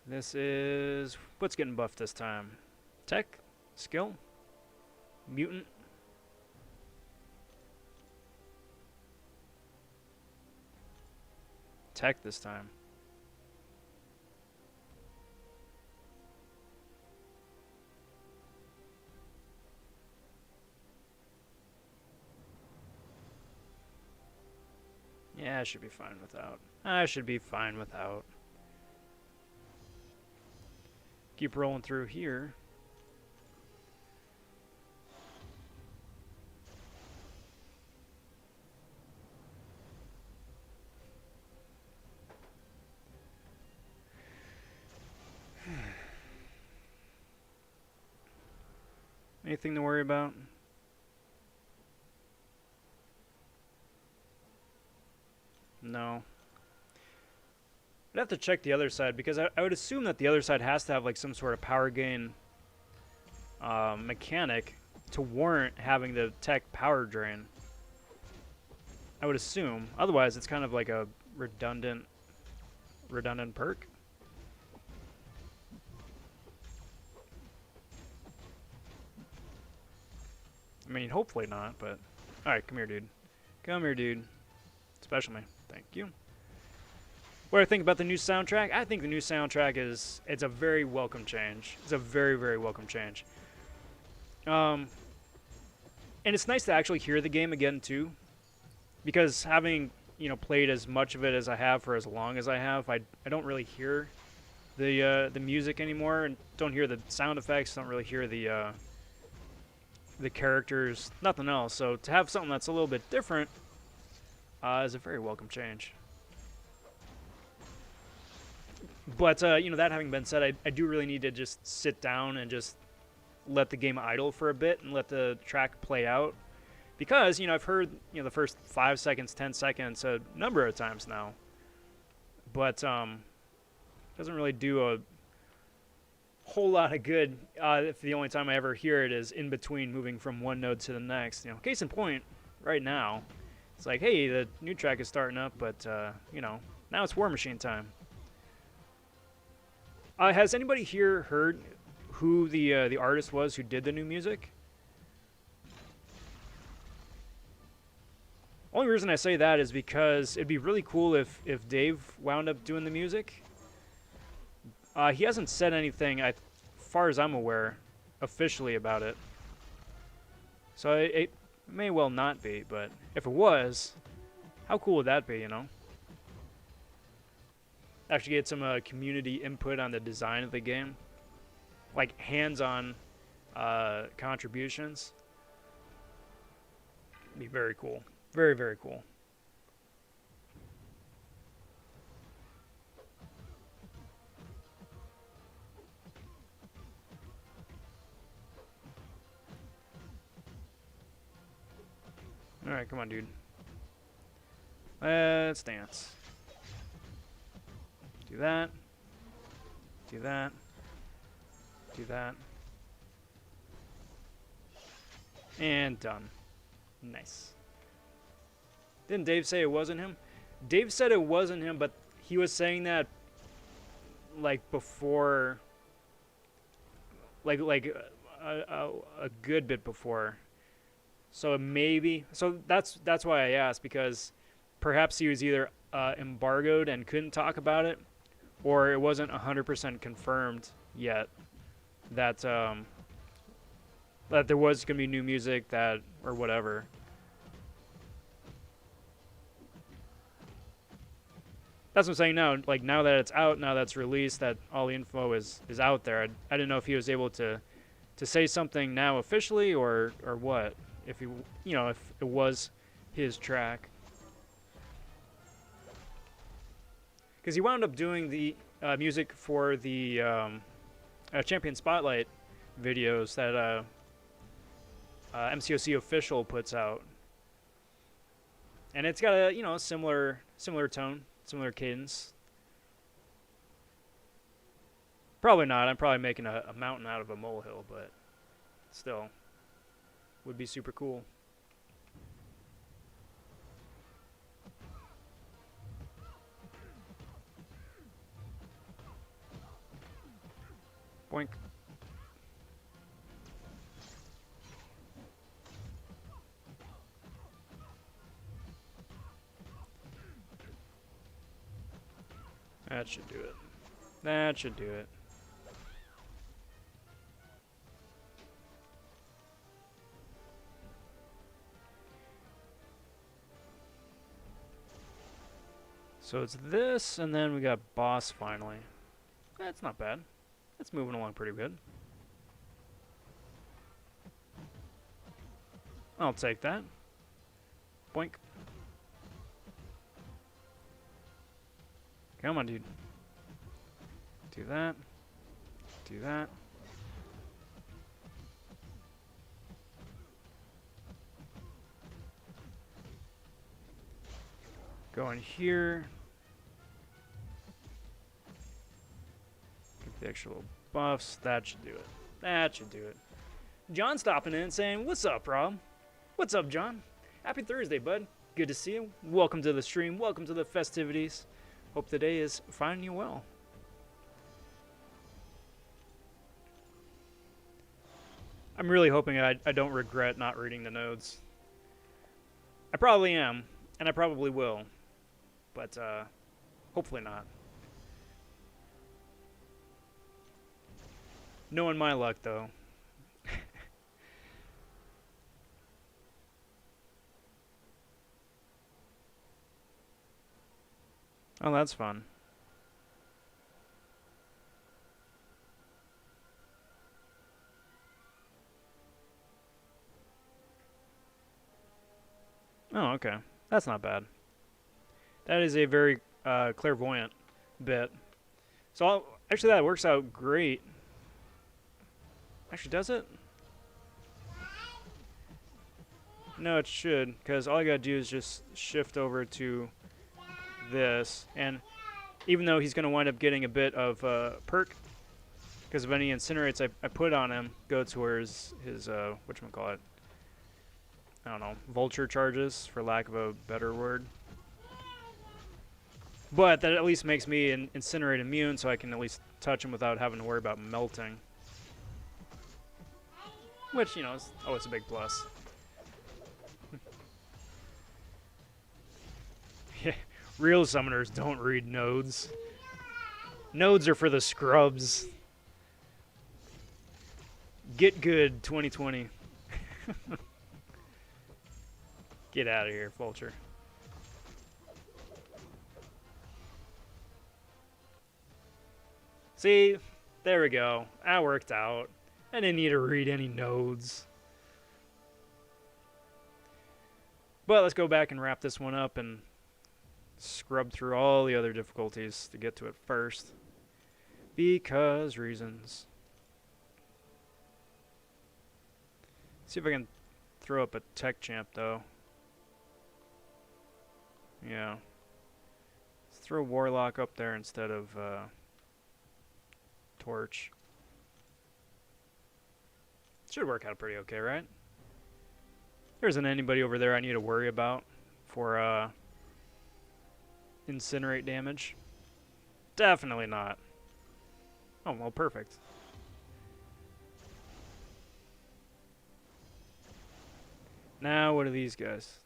This is... what's getting buffed this time? Tech? Skill? Mutant? Tech this time. Yeah, I should be fine without. I should be fine without. Keep rolling through here. Anything to worry about? No. I'd have to check the other side because I would assume that the other side has to have like some sort of power gain mechanic to warrant having the tech power drain. I would assume. Otherwise, it's kind of like a redundant perk. I mean, hopefully not, but... Alright, come here, dude. Come here, dude. Special me. Thank you. What do I think about the new soundtrack? I think the new soundtrack is... it's a very welcome change. It's a very, very welcome change. And it's nice to actually hear the game again, too. Because having, you know, played as much of it as I have for as long as I have, I don't really hear the music anymore, and don't hear the sound effects, don't really hear the characters, nothing else. So to have something that's a little bit different is a very welcome change. But, you know, that having been said, I do really need to just sit down and just let the game idle for a bit and let the track play out. Because, you know, I've heard, you know, the first 5 seconds, 10 seconds a number of times now. But doesn't really do a whole lot of good if the only time I ever hear it is in between moving from one node to the next. You know, case in point, right now, it's like, hey, the new track is starting up, but, you know, now it's War Machine time. Has anybody here heard who the artist was who did the new music? Only reason I say that is because it'd be really cool if Dave wound up doing the music. He hasn't said anything, as far as I'm aware, officially about it. So it may well not be, but if it was, how cool would that be, you know? Actually get some community input on the design of the game. Like hands-on contributions. It'd be very cool. Very, very cool. Alright, come on, dude. Let's dance. Do that. Do that. Do that. And done. Nice. Didn't Dave say it wasn't him? Dave said it wasn't him, but he was saying that like before, like a good bit before. So maybe, so that's why I asked, because perhaps he was either embargoed and couldn't talk about it, or it wasn't 100% confirmed yet that that there was gonna be new music that or whatever. That's what I'm saying now. Like now that it's out, now that's released, that all the info is out there. I didn't know if he was able to say something now officially or what. If he, you know, if it was his track. Because he wound up doing the music for the Champion Spotlight videos that MCOC Official puts out. And it's got a, you know, similar tone, similar cadence. Probably not. I'm probably making a mountain out of a molehill, but still would be super cool. Boink. That should do it. That should do it. So it's this, and then we got boss finally. That's not bad. That's moving along pretty good. I'll take that. Boink. Come on, dude. Do that. Do that. Go in here. Get the extra little buffs. That should do it. That should do it. John stopping in and saying, "What's up, Rob? What's up, John? Happy Thursday, bud. Good to see you. Welcome to the stream. Welcome to the festivities. Hope the day is finding you well." I'm really hoping I don't regret not reading the nodes. I probably am, and I probably will, but hopefully not. Knowing my luck, though. Oh, that's fun. Oh, okay. That's not bad. That is a very clairvoyant bit. So, actually, that works out great. Actually, does it? No, it should, because all I gotta do is just shift over to this, and even though he's gonna wind up getting a bit of perk, because of any incinerates I put on him, go towards his whatchamacallit, I don't know, vulture charges, for lack of a better word. But that at least makes me incinerate immune, so I can at least touch him without having to worry about melting. Which, you know, is always a big plus. Yeah, real summoners don't read nodes. Nodes are for the scrubs. Get good, 2020. Get out of here, Vulture. See? There we go. That worked out. I didn't need to read any nodes. But let's go back and wrap this one up and scrub through all the other difficulties to get to it first. Because reasons. See if I can throw up a tech champ, though. Yeah. Let's throw Warlock up there instead of Torch. Should work out pretty okay, right? There isn't anybody over there I need to worry about for incinerate damage. Definitely not. Oh, well, perfect. Now, what are these guys?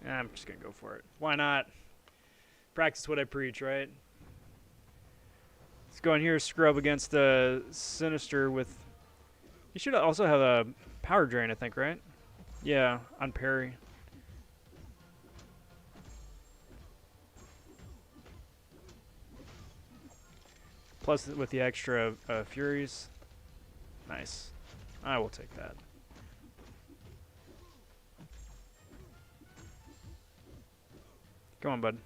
I'm just gonna go for it. Why not? Practice what I preach, right? Let's go in here, scrub against the Sinister with... You should also have a power drain, I think, right? Yeah, on parry. Plus with the extra Furies. Nice. I will take that. Come on, bud.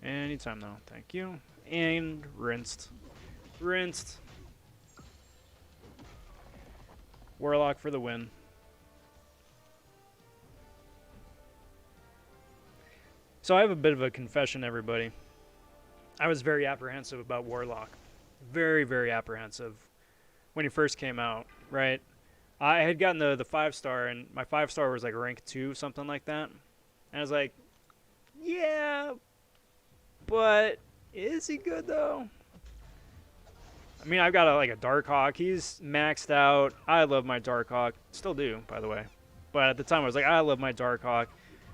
Anytime though. Thank you. And rinsed. Rinsed. Warlock for the win. So I have a bit of a confession, everybody. I was very apprehensive about Warlock. Very, very apprehensive when he first came out, right? I had gotten the 5-star, and my 5-star was like rank 2, something like that. And I was like, yeah, but is he good though? I mean, I've got like a Darkhawk. He's maxed out. I love my Darkhawk. Still do, by the way. But at the time, I was like, I love my Darkhawk.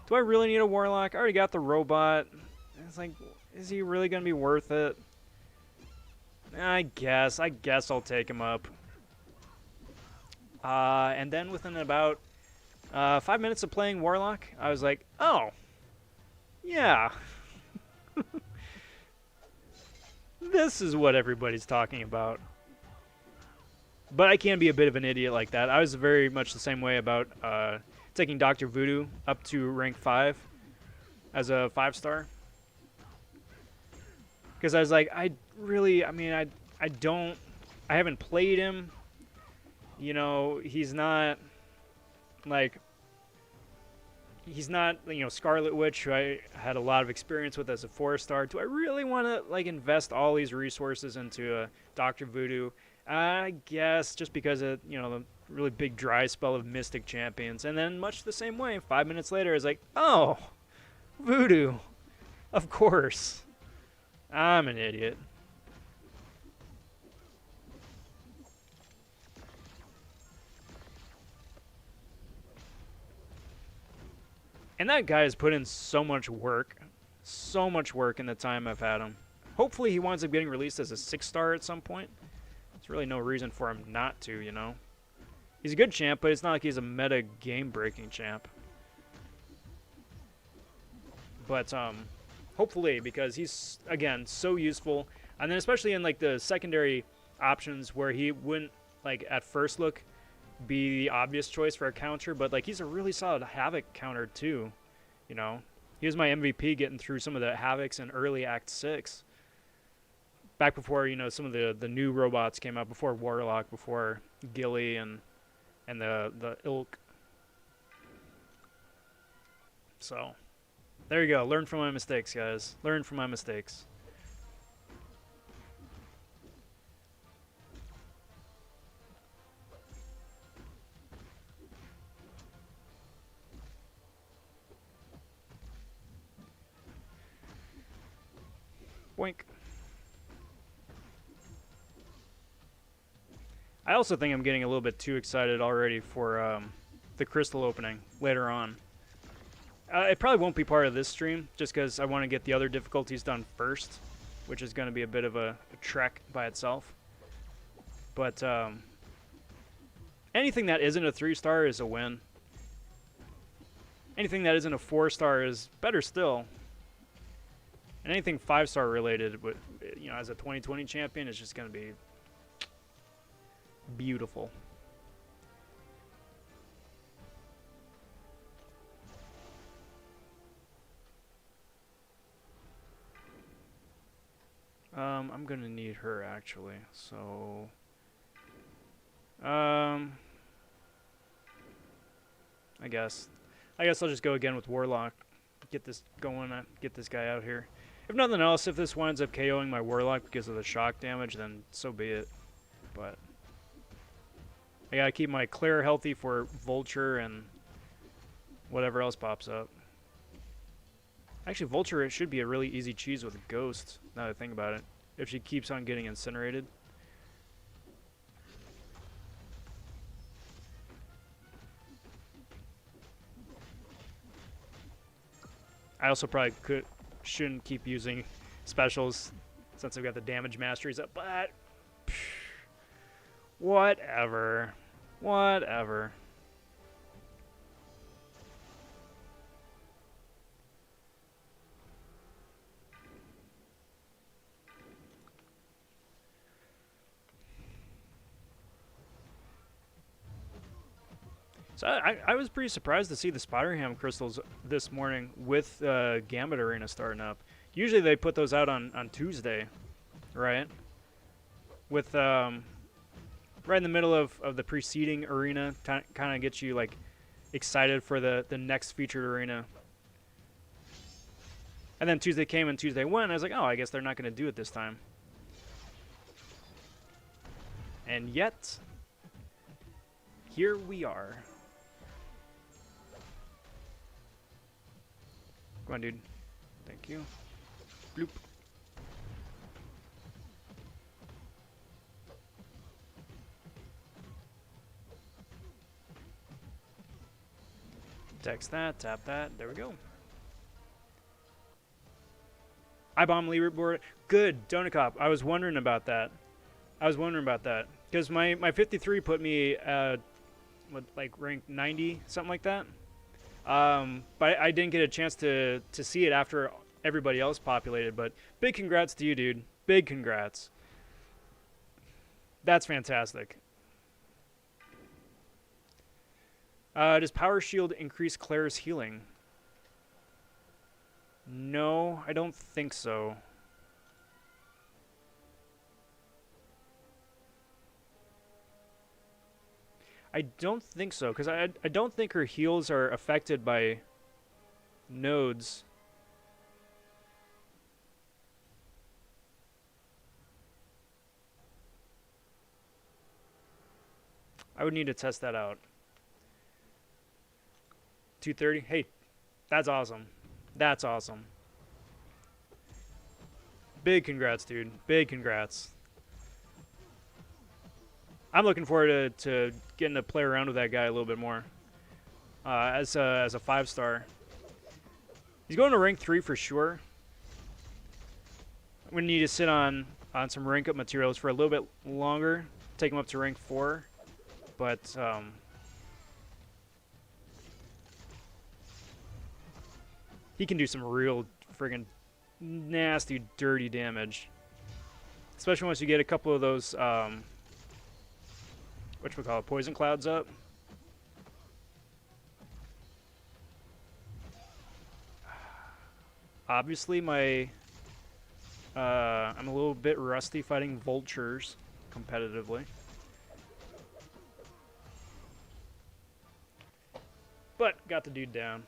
Do I really need a Warlock? I already got the robot. It's like, is he really going to be worth it? I guess I'll take him up. And then within about 5 minutes of playing Warlock, I was like, oh, yeah. This is what everybody's talking about. But I can be a bit of an idiot like that. I was very much the same way about taking Dr. Voodoo up to rank 5 as a 5-star. Because I was like, I haven't played him. You know, he's not, Scarlet Witch, who I had a lot of experience with as a 4-star. Do I really want to, invest all these resources into Dr. Voodoo? I guess just because of, the really big dry spell of Mystic Champions. And then much the same way, 5 minutes later, I was like, oh, Voodoo. Of course. I'm an idiot. And that guy has put in so much work in the time I've had him. Hopefully he winds up getting released as a 6-star at some point. There's really no reason for him not to, you know. He's a good champ, but it's not like he's a meta game-breaking champ. But hopefully, because he's, again, so useful. And then especially in the secondary options where he wouldn't, at first look, be the obvious choice for a counter, but he's a really solid Havoc counter too, you know. He was my MVP getting through some of the Havocs in early Act 6. Back before, some of the new robots came out, before Warlock, before Gilly and the ilk. So, there you go. Learn from my mistakes, guys. Learn from my mistakes. Boink. I also think I'm getting a little bit too excited already for the crystal opening later on. It probably won't be part of this stream, just because I want to get the other difficulties done first, which is going to be a bit of a trek by itself. But anything that isn't a 3-star is a win. Anything that isn't a 4-star is better still. And anything 5-star related, as a 2020 champion, is just going to be beautiful. I'm going to need her, actually. So, I guess I'll just go again with Warlock. Get this going, get this guy out here. If nothing else, if this winds up KOing my Warlock because of the shock damage, then so be it. But I gotta keep my Claire healthy for Vulture and whatever else pops up. Actually, Vulture, it should be a really easy cheese with Ghost, now that I think about it, if she keeps on getting incinerated. I also probably shouldn't keep using specials since I've got the damage masteries up, but whatever. Whatever. So I was pretty surprised to see the Spider-Ham crystals this morning with Gambit Arena starting up. Usually they put those out on Tuesday, right? With right in the middle of the preceding arena, kind of gets you like excited for the next featured arena. And then Tuesday came and Tuesday went. I was like, oh, I guess they're not going to do it this time. And yet, here we are. Come on, dude. Thank you. Bloop. Text that, tap that. There we go. I-bomb leaderboard. Good, Donut Cop. I was wondering about that. Because my 53 put me at, like, rank 90, something like that. But I didn't get a chance to see it after everybody else populated. But big congrats to you, dude. Big congrats. That's fantastic. Does Power Shield increase Claire's healing? No, I don't think so. I don't think so, because I don't think her heals are affected by nodes. I would need to test that out. 230? Hey, that's awesome. That's awesome. Big congrats, dude. Big congrats. I'm looking forward to getting to play around with that guy a little bit more. As a 5-star. He's going to rank 3 for sure. I'm going to need to sit on some rank up materials for a little bit longer. Take him up to rank 4. But, he can do some real friggin' nasty, dirty damage. Especially once you get a couple of those, whatchamacallit, poison clouds up. Obviously, I'm a little bit rusty fighting vultures competitively. But, got the dude down.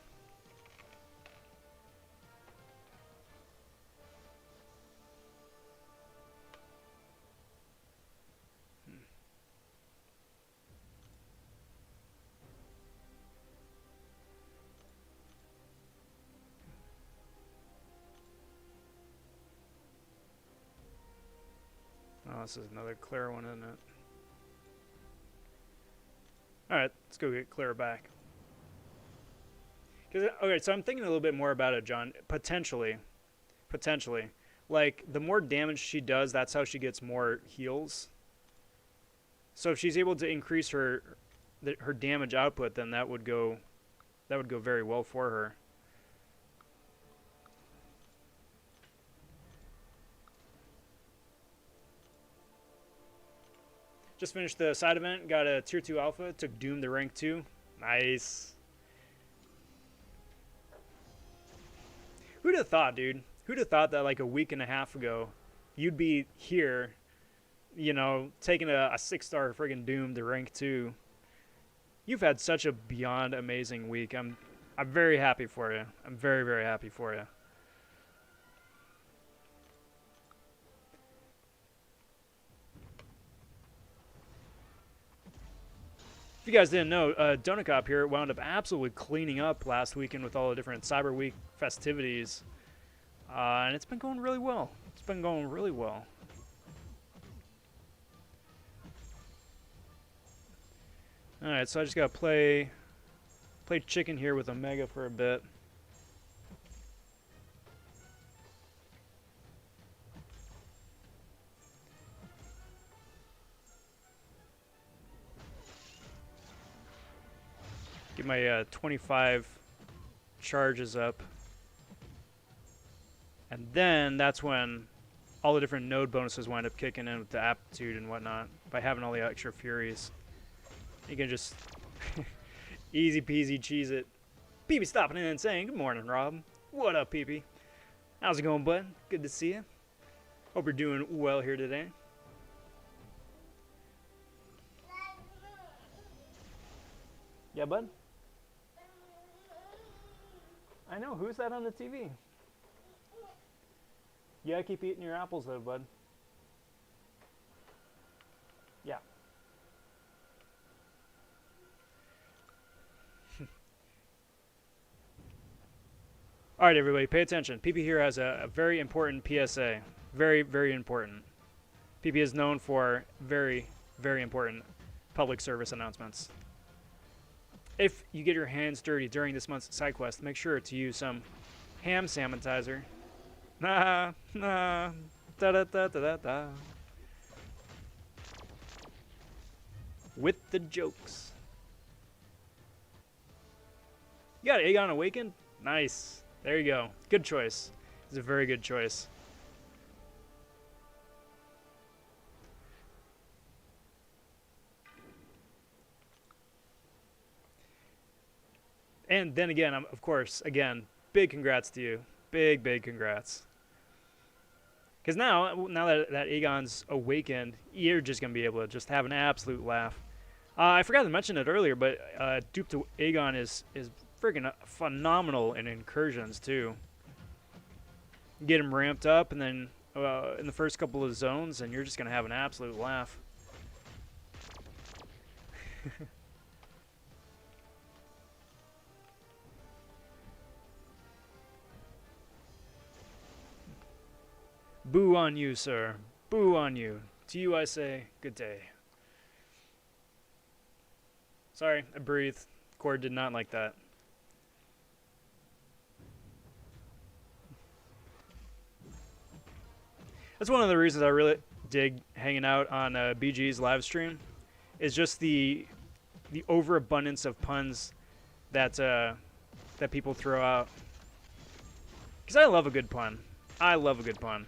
Oh, this is another Claire one, isn't it? Alright, let's go get Claire back. Okay, so I'm thinking a little bit more about it, John. Potentially. Like, the more damage she does, that's how she gets more heals. So if she's able to increase her damage output, then that would go very well for her. Just finished the side event, got a tier 2 alpha, took Doom to rank 2. Nice. Who'd have thought, dude? Who'd have thought that like a week and a half ago, you'd be here, you know, taking a 6-star friggin' Doom to rank 2. You've had such a beyond amazing week. I'm very happy for you. I'm very, very happy for you. If you guys didn't know, Donut Cop here wound up absolutely cleaning up last weekend with all the different Cyber Week festivities. And it's been going really well. It's been going really well. Alright, so I just gotta play chicken here with Omega for a bit. Get my 25 charges up. And then that's when all the different node bonuses wind up kicking in with the aptitude and whatnot by having all the extra furies. You can just Easy peasy cheese it. Peepee stopping in and saying, good morning, Rob. What up, Peepee? How's it going, bud? Good to see you. Hope you're doing well here today. Yeah, bud? I know. Who's that on the TV? Yeah, keep eating your apples, though, bud. Yeah. All right, everybody, pay attention. PP here has a very important PSA. Very, very important. PP is known for very, very important public service announcements. If you get your hands dirty during this month's side quest, make sure to use some ham sanitizer. Nah, da da da da da da. With the jokes. You got Aegon Awakened? Nice. There you go. Good choice. It's a very good choice. And then again, of course, again, big congrats to you. Big, big congrats. Because now that Aegon's awakened, you're just going to be able to just have an absolute laugh. I forgot to mention it earlier, but dupe to Aegon is freaking phenomenal in incursions, too. Get him ramped up, and then in the first couple of zones, and you're just going to have an absolute laugh. Boo on you, sir. Boo on you. To you I say, good day. Sorry, I breathed. Cord did not like that. That's one of the reasons I really dig hanging out on BG's live stream. Is just the overabundance of puns that that people throw out. Because I love a good pun. I love a good pun.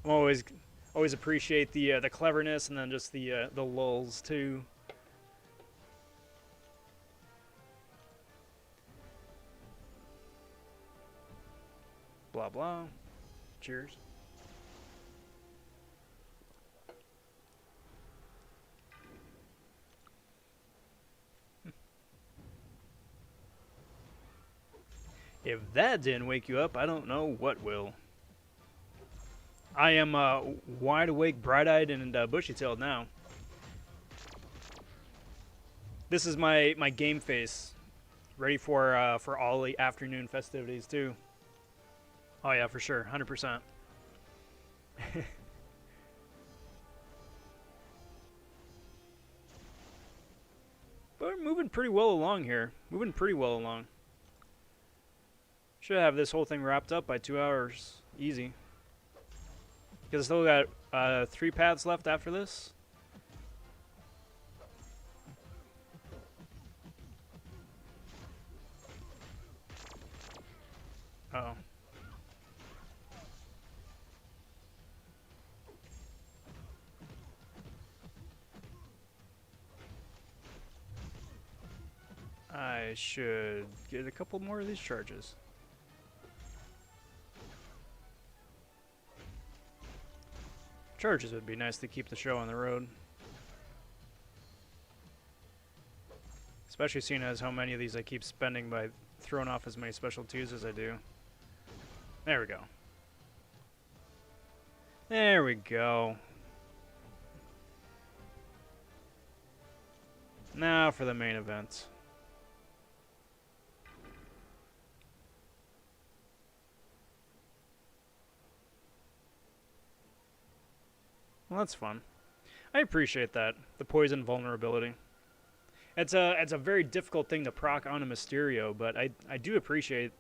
I'm always appreciate the cleverness and then just the lulls too. Blah blah. Cheers. If that didn't wake you up, I don't know what will. I am wide awake, bright-eyed, and bushy-tailed now. This is my game face, ready for all the afternoon festivities too. Oh yeah, for sure, 100%. But we're moving pretty well along here. Moving pretty well along. Should have this whole thing wrapped up by 2 hours, easy. Because I still got 3 paths left after this. Uh-oh. I should get a couple more of these charges. Charges would be nice to keep the show on the road. Especially seeing as how many of these I keep spending by throwing off as many special twos as I do. There we go. There we go. Now for the main event. Well, that's fun. I appreciate that, the poison vulnerability. It's a very difficult thing to proc on a Mysterio, but I do appreciate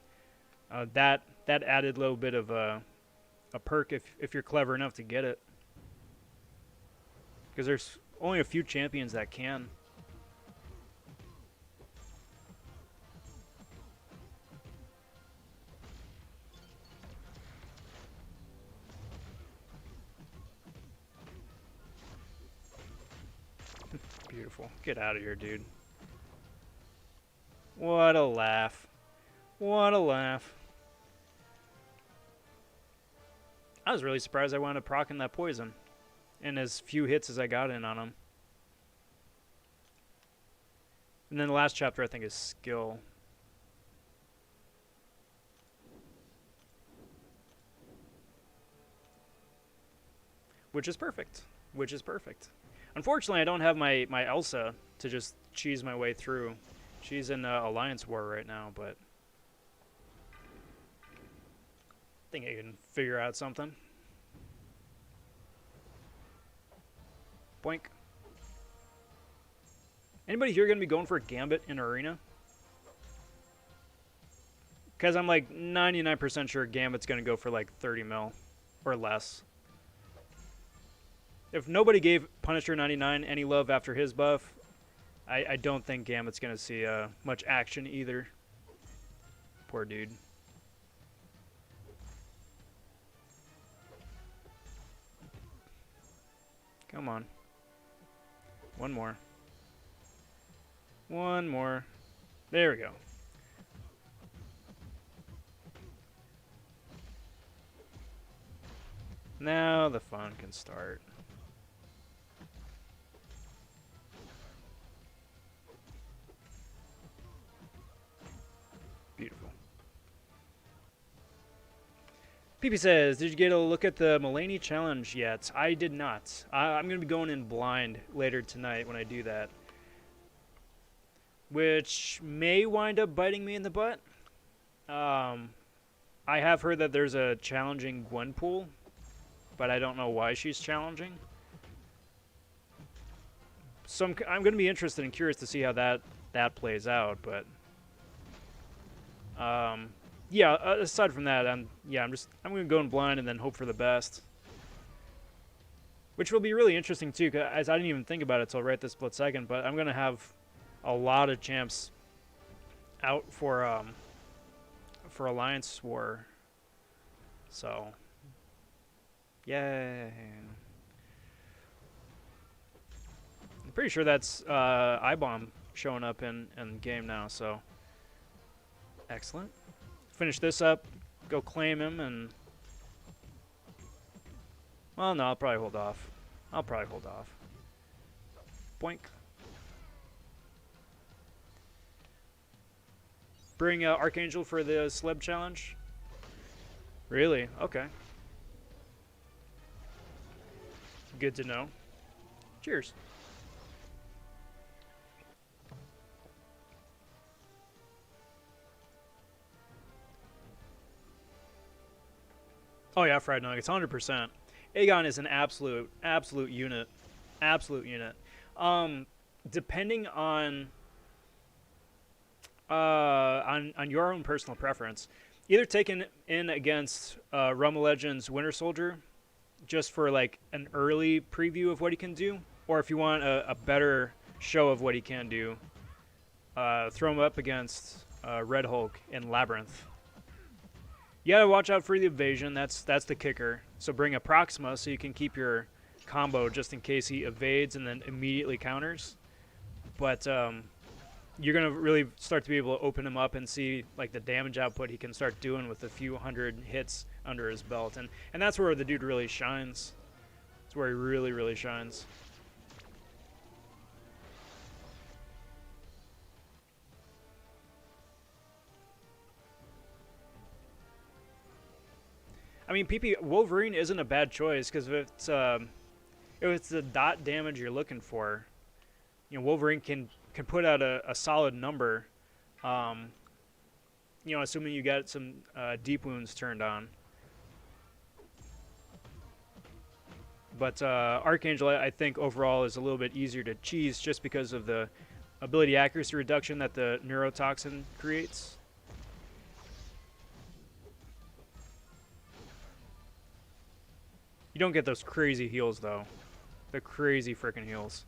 that added little bit of a perk if you're clever enough to get it. Because there's only a few champions that can. Beautiful. Get out of here, dude. What a laugh. What a laugh. I was really surprised I wound up proccing that poison in as few hits as I got in on him. And then the last chapter, I think, is skill. Which is perfect. Which is perfect. Unfortunately, I don't have my Elsa to just cheese my way through. She's in Alliance War right now, but I think I can figure out something. Boink. Anybody here going to be going for a Gambit in Arena? Because I'm like 99% sure Gambit's going to go for like 30 mil or less. If nobody gave Punisher 99 any love after his buff, I don't think Gambit's going to see much action either. Poor dude. Come on. One more. One more. There we go. Now the fun can start. Beautiful. PP says, did you get a look at the Mulaney challenge yet? I did not. I'm going to be going in blind later tonight when I do that. Which may wind up biting me in the butt. I have heard that there's a challenging Gwenpool, but I don't know why she's challenging. So I'm going to be interested and curious to see how that plays out, but yeah, aside from that, I'm going to go in blind and then hope for the best. Which will be really interesting too, as I didn't even think about it till right this split second, but I'm going to have a lot of champs out for Alliance War. So, yay. I'm pretty sure that's iBomb showing up in game now, so excellent. Finish this up, go claim him, and well, no, I'll probably hold off. Boink. Bring Archangel for the Sleb challenge? Really? Okay. Good to know. Cheers. Oh yeah, fried nuggets, 100%. Aegon is an absolute unit. Absolute unit. Depending on your own personal preference, either taken in against Realm of Legends Winter Soldier, just for like an early preview of what he can do, or if you want a better show of what he can do, throw him up against Red Hulk in Labyrinth. You gotta watch out for the evasion. That's the kicker. So bring a Proxima so you can keep your combo just in case he evades and then immediately counters. But you're gonna really start to be able to open him up and see like the damage output he can start doing with a few hundred hits under his belt, and that's where the dude really shines. That's where he really shines. I mean, PP Wolverine isn't a bad choice because if it's the dot damage you're looking for, you know, Wolverine can put out a solid number. You know, assuming you got some deep wounds turned on. But Archangel, I think overall is a little bit easier to cheese just because of the ability accuracy reduction that the neurotoxin creates. You don't get those crazy heals, though. The crazy freaking heals.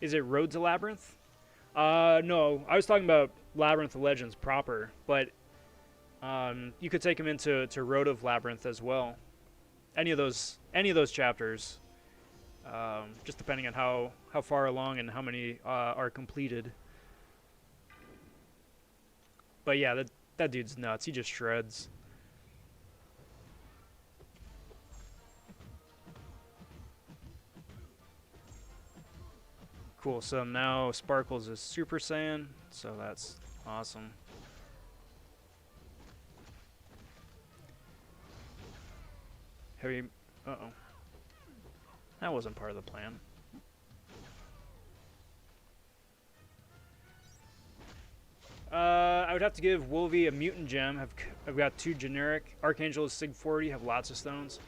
Is it Road to Labyrinth? No. I was talking about Labyrinth of Legends proper, but you could take him into Road of Labyrinth as well. Any of those chapters just depending on how far along and how many are completed. But yeah, that dude's nuts. He just shreds. Cool, so now Sparkles is Super Saiyan, so that's awesome. Heavy... Uh-oh. That wasn't part of the plan. I would have to give Wolvie a Mutant Gem. I've got 2 generic. Archangel is Sig 40, have lots of stones.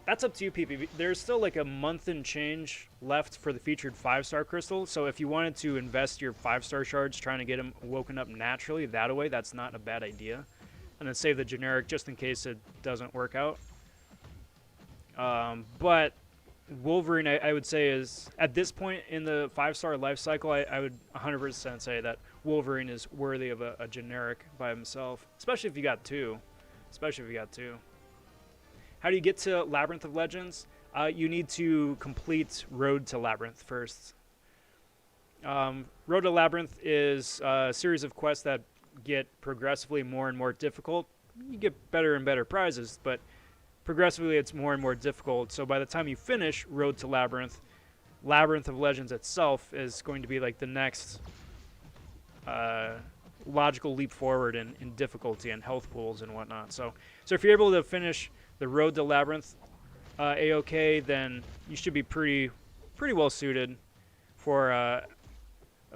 That's up to you, PP. There's still like a month and change left for the featured 5-star crystal, so if you wanted to invest your 5-star shards trying to get them woken up naturally that way, that's not a bad idea. And then save the generic just in case it doesn't work out. But Wolverine, I would say, is at this point in the 5-star life cycle, I would 100% say that Wolverine is worthy of a generic by himself, especially if you got 2. Especially if you got 2. How do you get to Labyrinth of Legends? You need to complete Road to Labyrinth first. Road to Labyrinth is a series of quests that get progressively more and more difficult. You get better and better prizes, but progressively it's more and more difficult. So by the time you finish Road to Labyrinth, Labyrinth of Legends itself is going to be like the next logical leap forward in difficulty and health pools and whatnot. So if you're able to finish the Road to Labyrinth A-OK, then you should be pretty well suited for at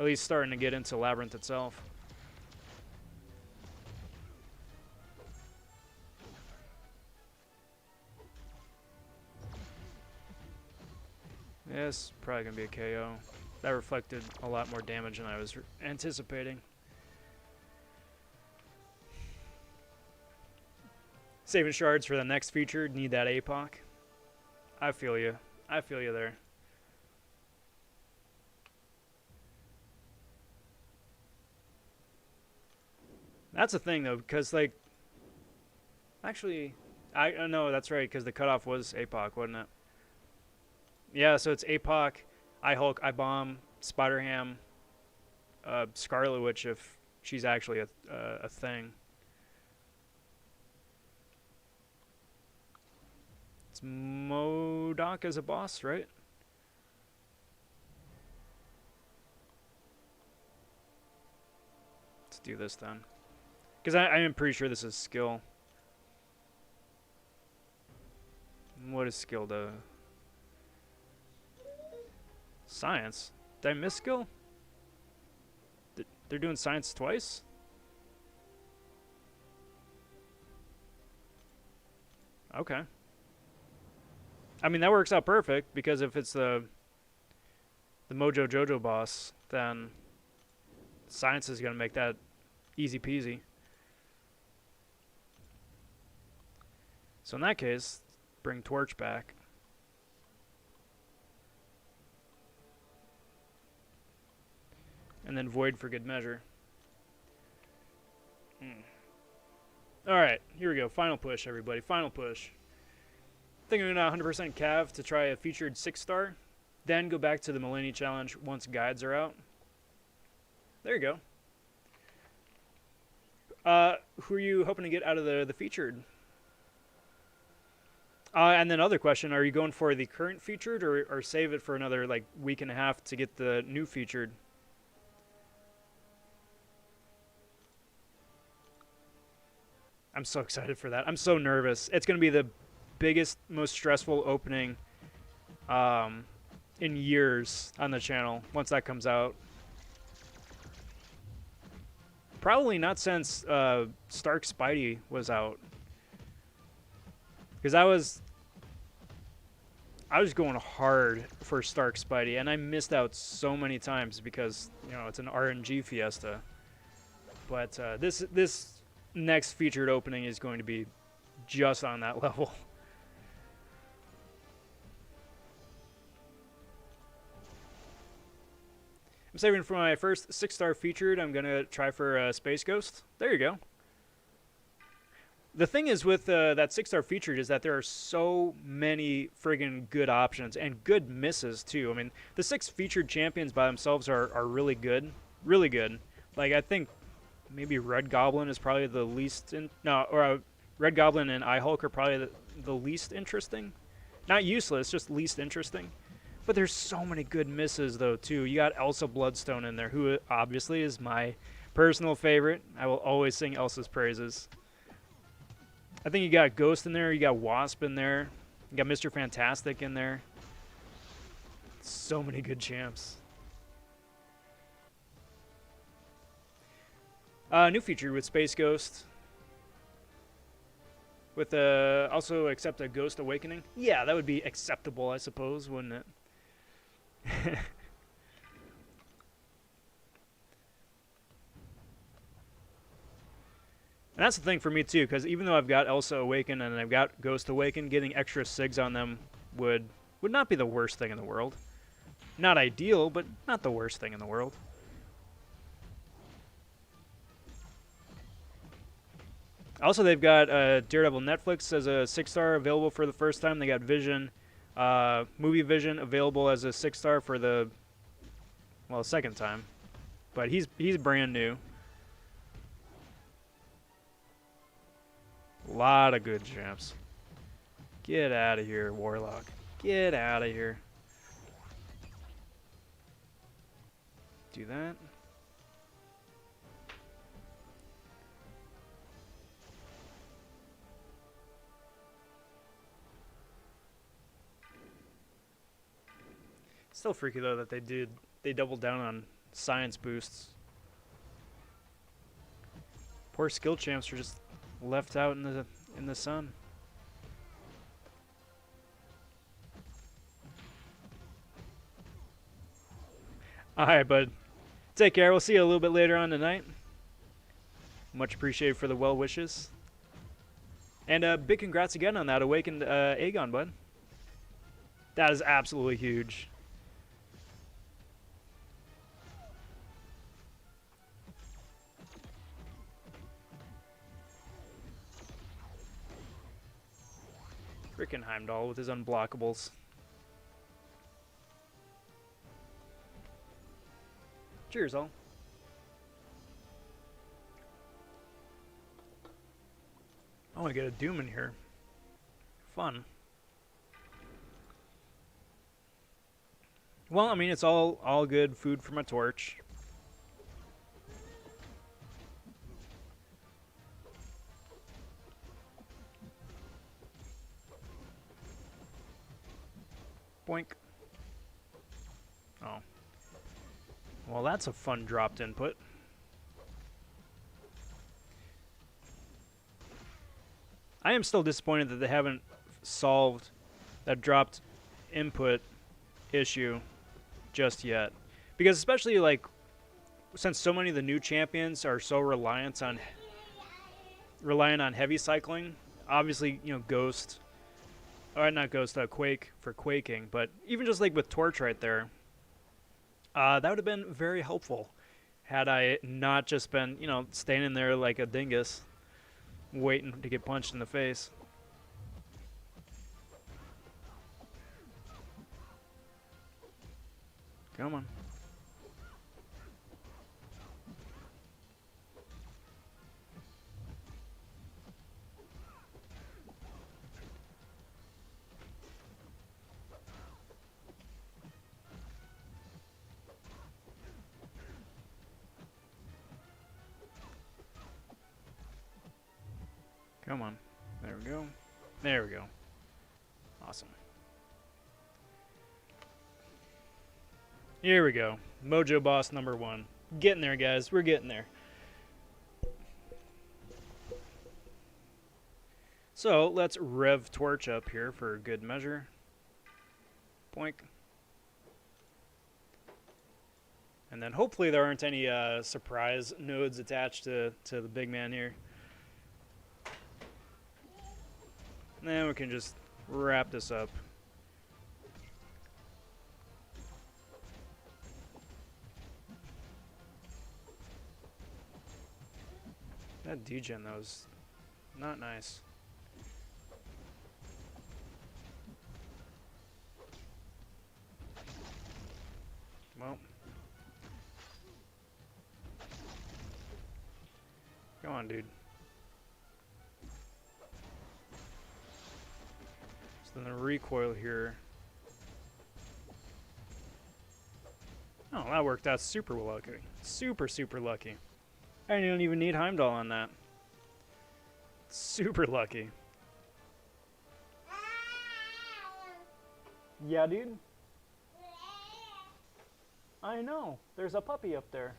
least starting to get into Labyrinth itself. Yes, probably going to be a KO. That reflected a lot more damage than I was anticipating. Saving shards for the next feature. Need that APOC. I feel you. I feel you there. That's a thing, though, because, like... Actually, I know that's right, because the cutoff was APOC, wasn't it? Yeah, so it's APOC, I-Hulk, I-Bomb, Spider-Ham, Scarlet Witch, if she's actually a thing. It's MODOK as a boss, right? Let's do this then. Because I am pretty sure this is skill. What is skill to... Science? Did I miss skill? They're doing science twice? Okay. I mean, that works out perfect, because if it's the Mojo Jojo boss, then science is going to make that easy peasy. So in that case, bring Torch back. And then Void for good measure. Alright, here we go. Final push, everybody. Final push. I think I'm going to 100% Cav to try a featured 6-star. Then go back to the Millennium Challenge once guides are out. There you go. Who are you hoping to get out of the featured? And then other question, are you going for the current featured or save it for another like week and a half to get the new featured? I'm so excited for that. I'm so nervous. It's going to be the biggest, most stressful opening in years on the channel once that comes out. Probably not since Stark Spidey was out. Because I was going hard for Stark Spidey, and I missed out so many times because, you know, it's an RNG fiesta. But this next featured opening is going to be just on that level. I'm saving for my first 6-star featured. I'm going to try for Space Ghost. There you go. The thing is with that 6-star featured is that there are so many friggin' good options and good misses too. I mean, the 6 featured champions by themselves are really good. Really good. Like, I think maybe Red Goblin is probably the least... Red Goblin and Eye Hulk are probably the least interesting. Not useless, just least interesting. But there's so many good misses, though, too. You got Elsa Bloodstone in there, who obviously is my personal favorite. I will always sing Elsa's praises. I think you got Ghost in there. You got Wasp in there. You got Mr. Fantastic in there. So many good champs. New feature with Space Ghost. With also accept a Ghost Awakening. Yeah, that would be acceptable, I suppose, wouldn't it? And that's the thing for me too, because even though I've got Elsa Awaken and I've got Ghost Awaken, getting extra SIGs on them would not be the worst thing in the world. Not ideal, but not the worst thing in the world. Also, they've got Daredevil Netflix as a 6-star available for the first time. They got Vision, Movie Vision available as a 6-star for the, well, second time. But he's brand new. A lot of good champs. Get out of here, Warlock. Get out of here. Do that. Still freaky though that they doubled down on science boosts. Poor skill champs are just left out in the sun. Alright, bud. Take care. We'll see you a little bit later on tonight. Much appreciated for the well wishes. And big congrats again on that Awakened Aegon, bud. That is absolutely huge. Frickin' Heimdall with his unblockables. Cheers, all. I want to get a Doom in here. Fun. Well, I mean, it's all good food from a torch. Boink. Oh. Well, that's a fun dropped input. I am still disappointed that they haven't solved that dropped input issue just yet. Because especially, like, since so many of the new champions are so reliant on heavy cycling, obviously, you know, Ghost... Or not Ghost, Quake for quaking, but even just like with Torch right there, that would have been very helpful had I not just been, you know, standing there like a dingus waiting to get punched in the face. Come on. Come on. There we go. There we go. Awesome. Here we go. Mojo Boss number 1. Getting there, guys. We're getting there. So, let's rev Torch up here for good measure. Boink. And then hopefully there aren't any surprise nodes attached to the big man here. Then we can just wrap this up. That degen, that was Not nice. Well. Come on, dude. So then the recoil here. Oh, that worked out super lucky. Super, super lucky. I didn't even need Heimdall on that. Super lucky. Yeah, dude? I know. There's a puppy up there.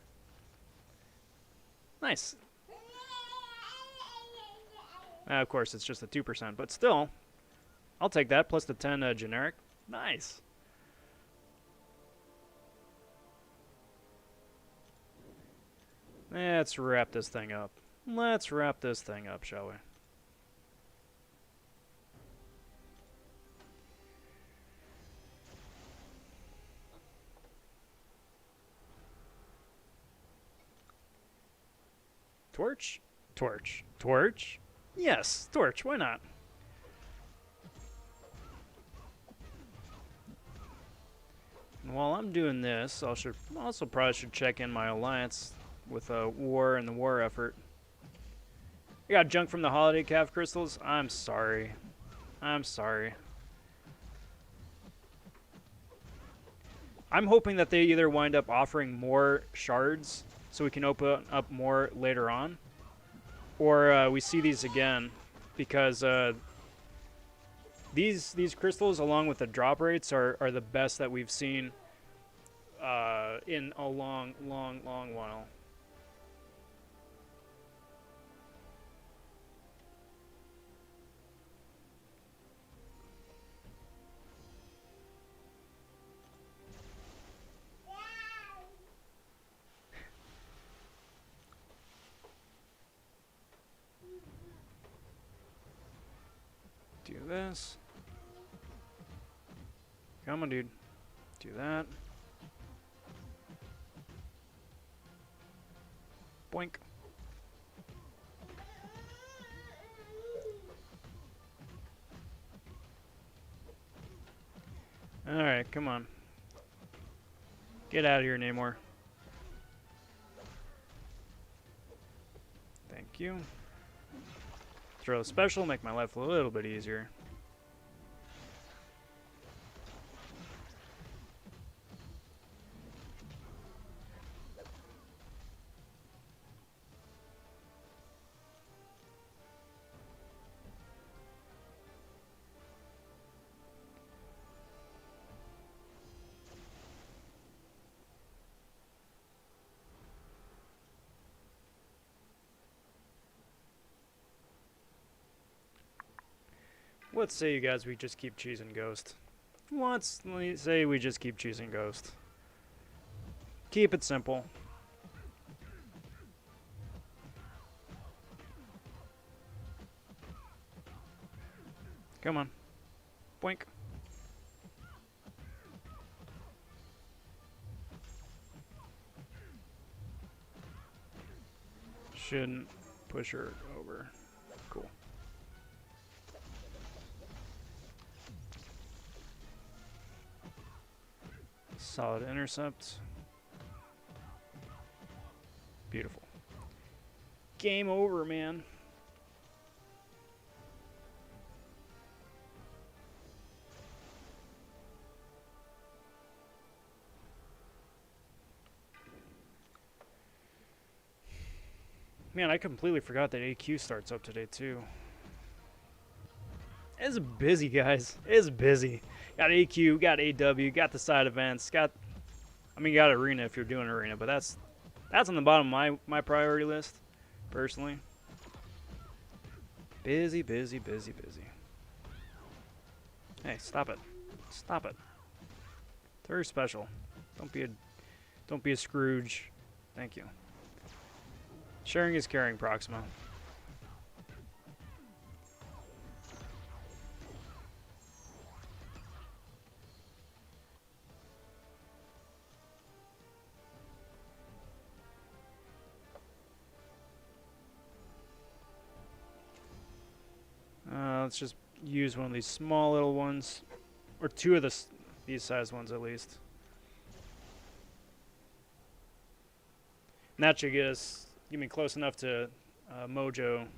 Nice. Of course, it's just a 2%, but still, I'll take that, plus the 10 generic. Nice. Let's wrap this thing up. Let's wrap this thing up, shall we? Torch? Torch. Torch? Yes, torch. Why not? And while I'm doing this, I also probably should check in my alliance with war and the war effort. I got junk from the holiday calf crystals. I'm sorry. I'm sorry. I'm hoping that they either wind up offering more shards so we can open up more later on, or we see these again, because these crystals, along with the drop rates, are the best that we've seen in a long while. Do this. Come on, dude. Do that. Boink. Alright, come on. Get out of here, Namor. Thank you. Throw a special, make my life a little bit easier. Let's say, you guys, we just keep choosing Ghost. Let's say we just keep choosing Ghost. Keep it simple. Come on. Boink. Shouldn't push her over. Cool. Solid intercept. Beautiful. Game over, man. Man, I completely forgot that AQ starts up today, too. It's busy, guys. It's busy. Got AQ, got AW, got the side events, got arena if you're doing arena, but that's on the bottom of my priority list, personally. Busy, busy, busy, busy. Hey, stop it. Stop it. It's very special. Don't be a Scrooge. Thank you. Sharing is caring, Proxima. let's just use one of these small little ones, or two of these size ones at least. And that should get me close enough to Mojo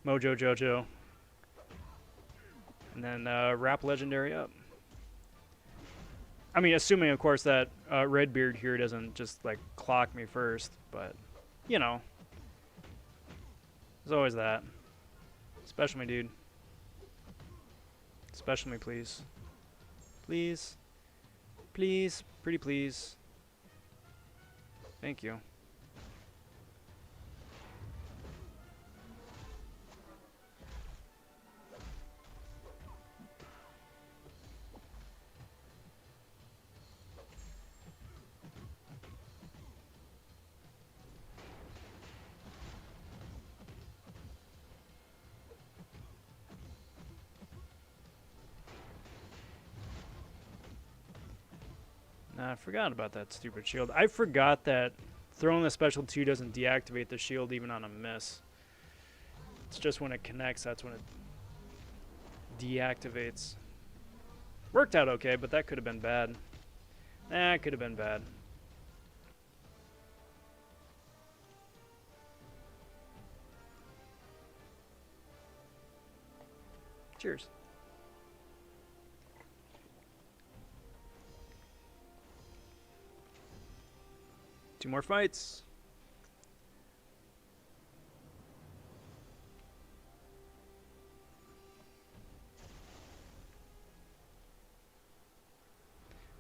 Jojo, and then wrap Legendary up. I mean, assuming, of course, that Redbeard here doesn't just, like, clock me first, but, you know. There's always that. Special me, dude. Special me, please. Please. Please. Pretty please. Thank you. I forgot about that stupid shield. I forgot that throwing the special 2 doesn't deactivate the shield even on a miss. It's just when it connects, that's when it deactivates. Worked out okay, but that could have been bad. That could have been bad. Cheers. Two more fights.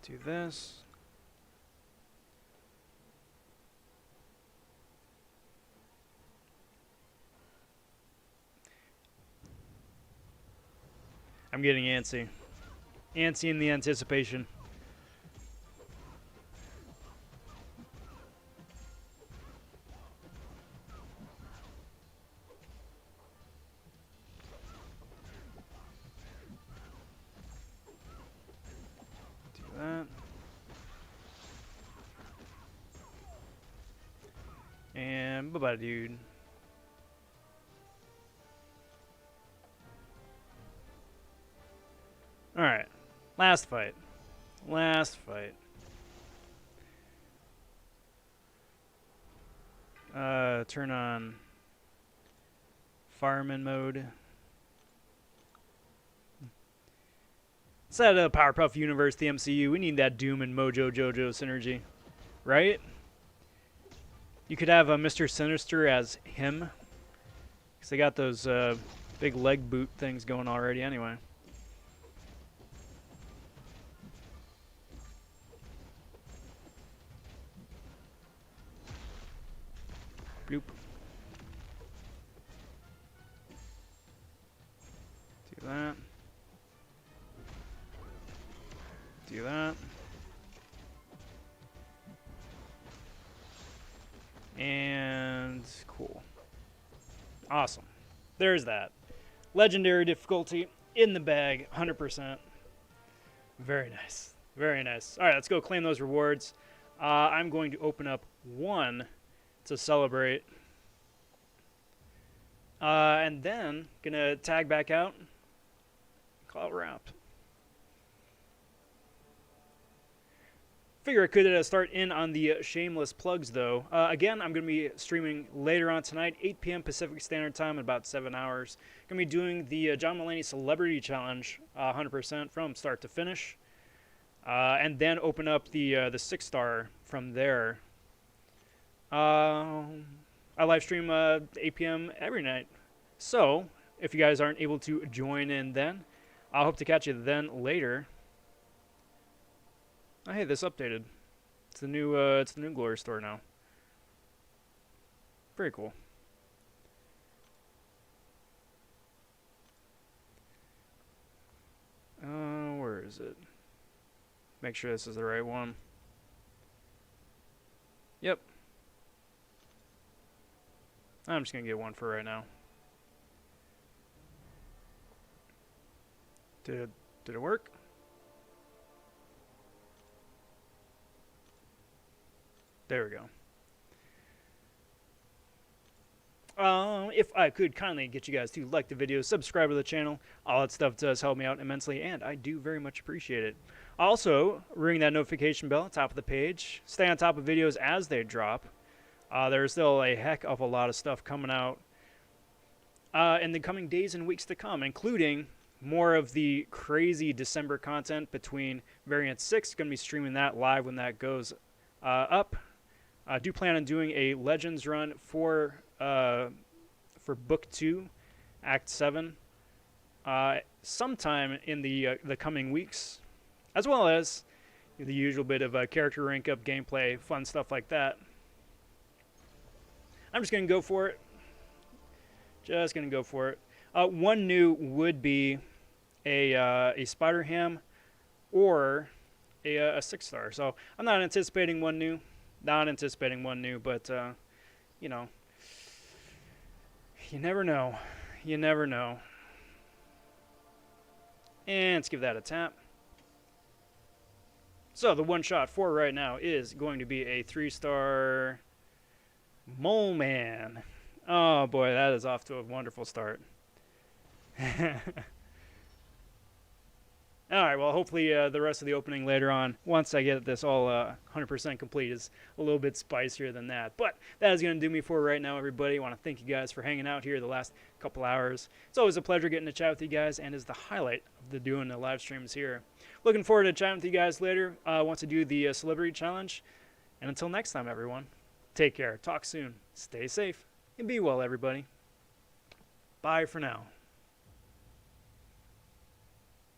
Do this. I'm getting antsy. Antsy in the anticipation. And bye-bye, dude. Alright. Last fight. Last fight. Turn on fireman mode. It's that Powerpuff Universe, the MCU. We need that Doom and Mojo Jojo synergy. Right? You could have Mr. Sinister as him. Because they got those big leg boot things going already anyway. Bloop. Do that. Do that. And cool. Awesome. There's that. Legendary difficulty in the bag, 100%. Very nice. Very nice. All right, let's go claim those rewards. I'm going to open up one to celebrate. And then, gonna tag back out. Call it wrap. Figure I could start in on the shameless plugs, though. Again, I'm going to be streaming later on tonight, 8 p.m. Pacific Standard Time in about 7 hours. Going to be doing the John Mulaney Celebrity Challenge 100% from start to finish. And then open up the 6-star from there. I live stream 8 p.m. every night. So, if you guys aren't able to join in then, I hope to catch you then later. Oh, hey, this updated. It's the new Glory store now. Very cool. Where is it? Make sure this is the right one. Yep. I'm just gonna get one for right now. Did it work? There we go. If I could kindly get you guys to like the video, subscribe to the channel, all that stuff does help me out immensely, and I do very much appreciate it. Also, ring that notification bell at the top of the page. Stay on top of videos as they drop. There's still a heck of a lot of stuff coming out in the coming days and weeks to come, including more of the crazy December content between Variant 6. Going to be streaming that live when that goes up. I do plan on doing a Legends run for Book 2, Act 7, sometime in the coming weeks, as well as the usual bit of character rank up, gameplay, fun stuff like that. I'm just going to go for it. Just going to go for it. One new would be a Spider Ham or a 6-star. So I'm not anticipating one new. But, you know, you never know. You never know. And let's give that a tap. So the one shot for right now is going to be a 3-star Mole Man. Oh boy, that is off to a wonderful start. Alright, well, hopefully the rest of the opening later on, once I get this all 100% complete, is a little bit spicier than that. But that is going to do me for right now, everybody. I want to thank you guys for hanging out here the last couple hours. It's always a pleasure getting to chat with you guys, and is the highlight of doing the live streams here. Looking forward to chatting with you guys later once I do the Celebrity Challenge. And until next time, everyone, take care, talk soon, stay safe, and be well, everybody. Bye for now.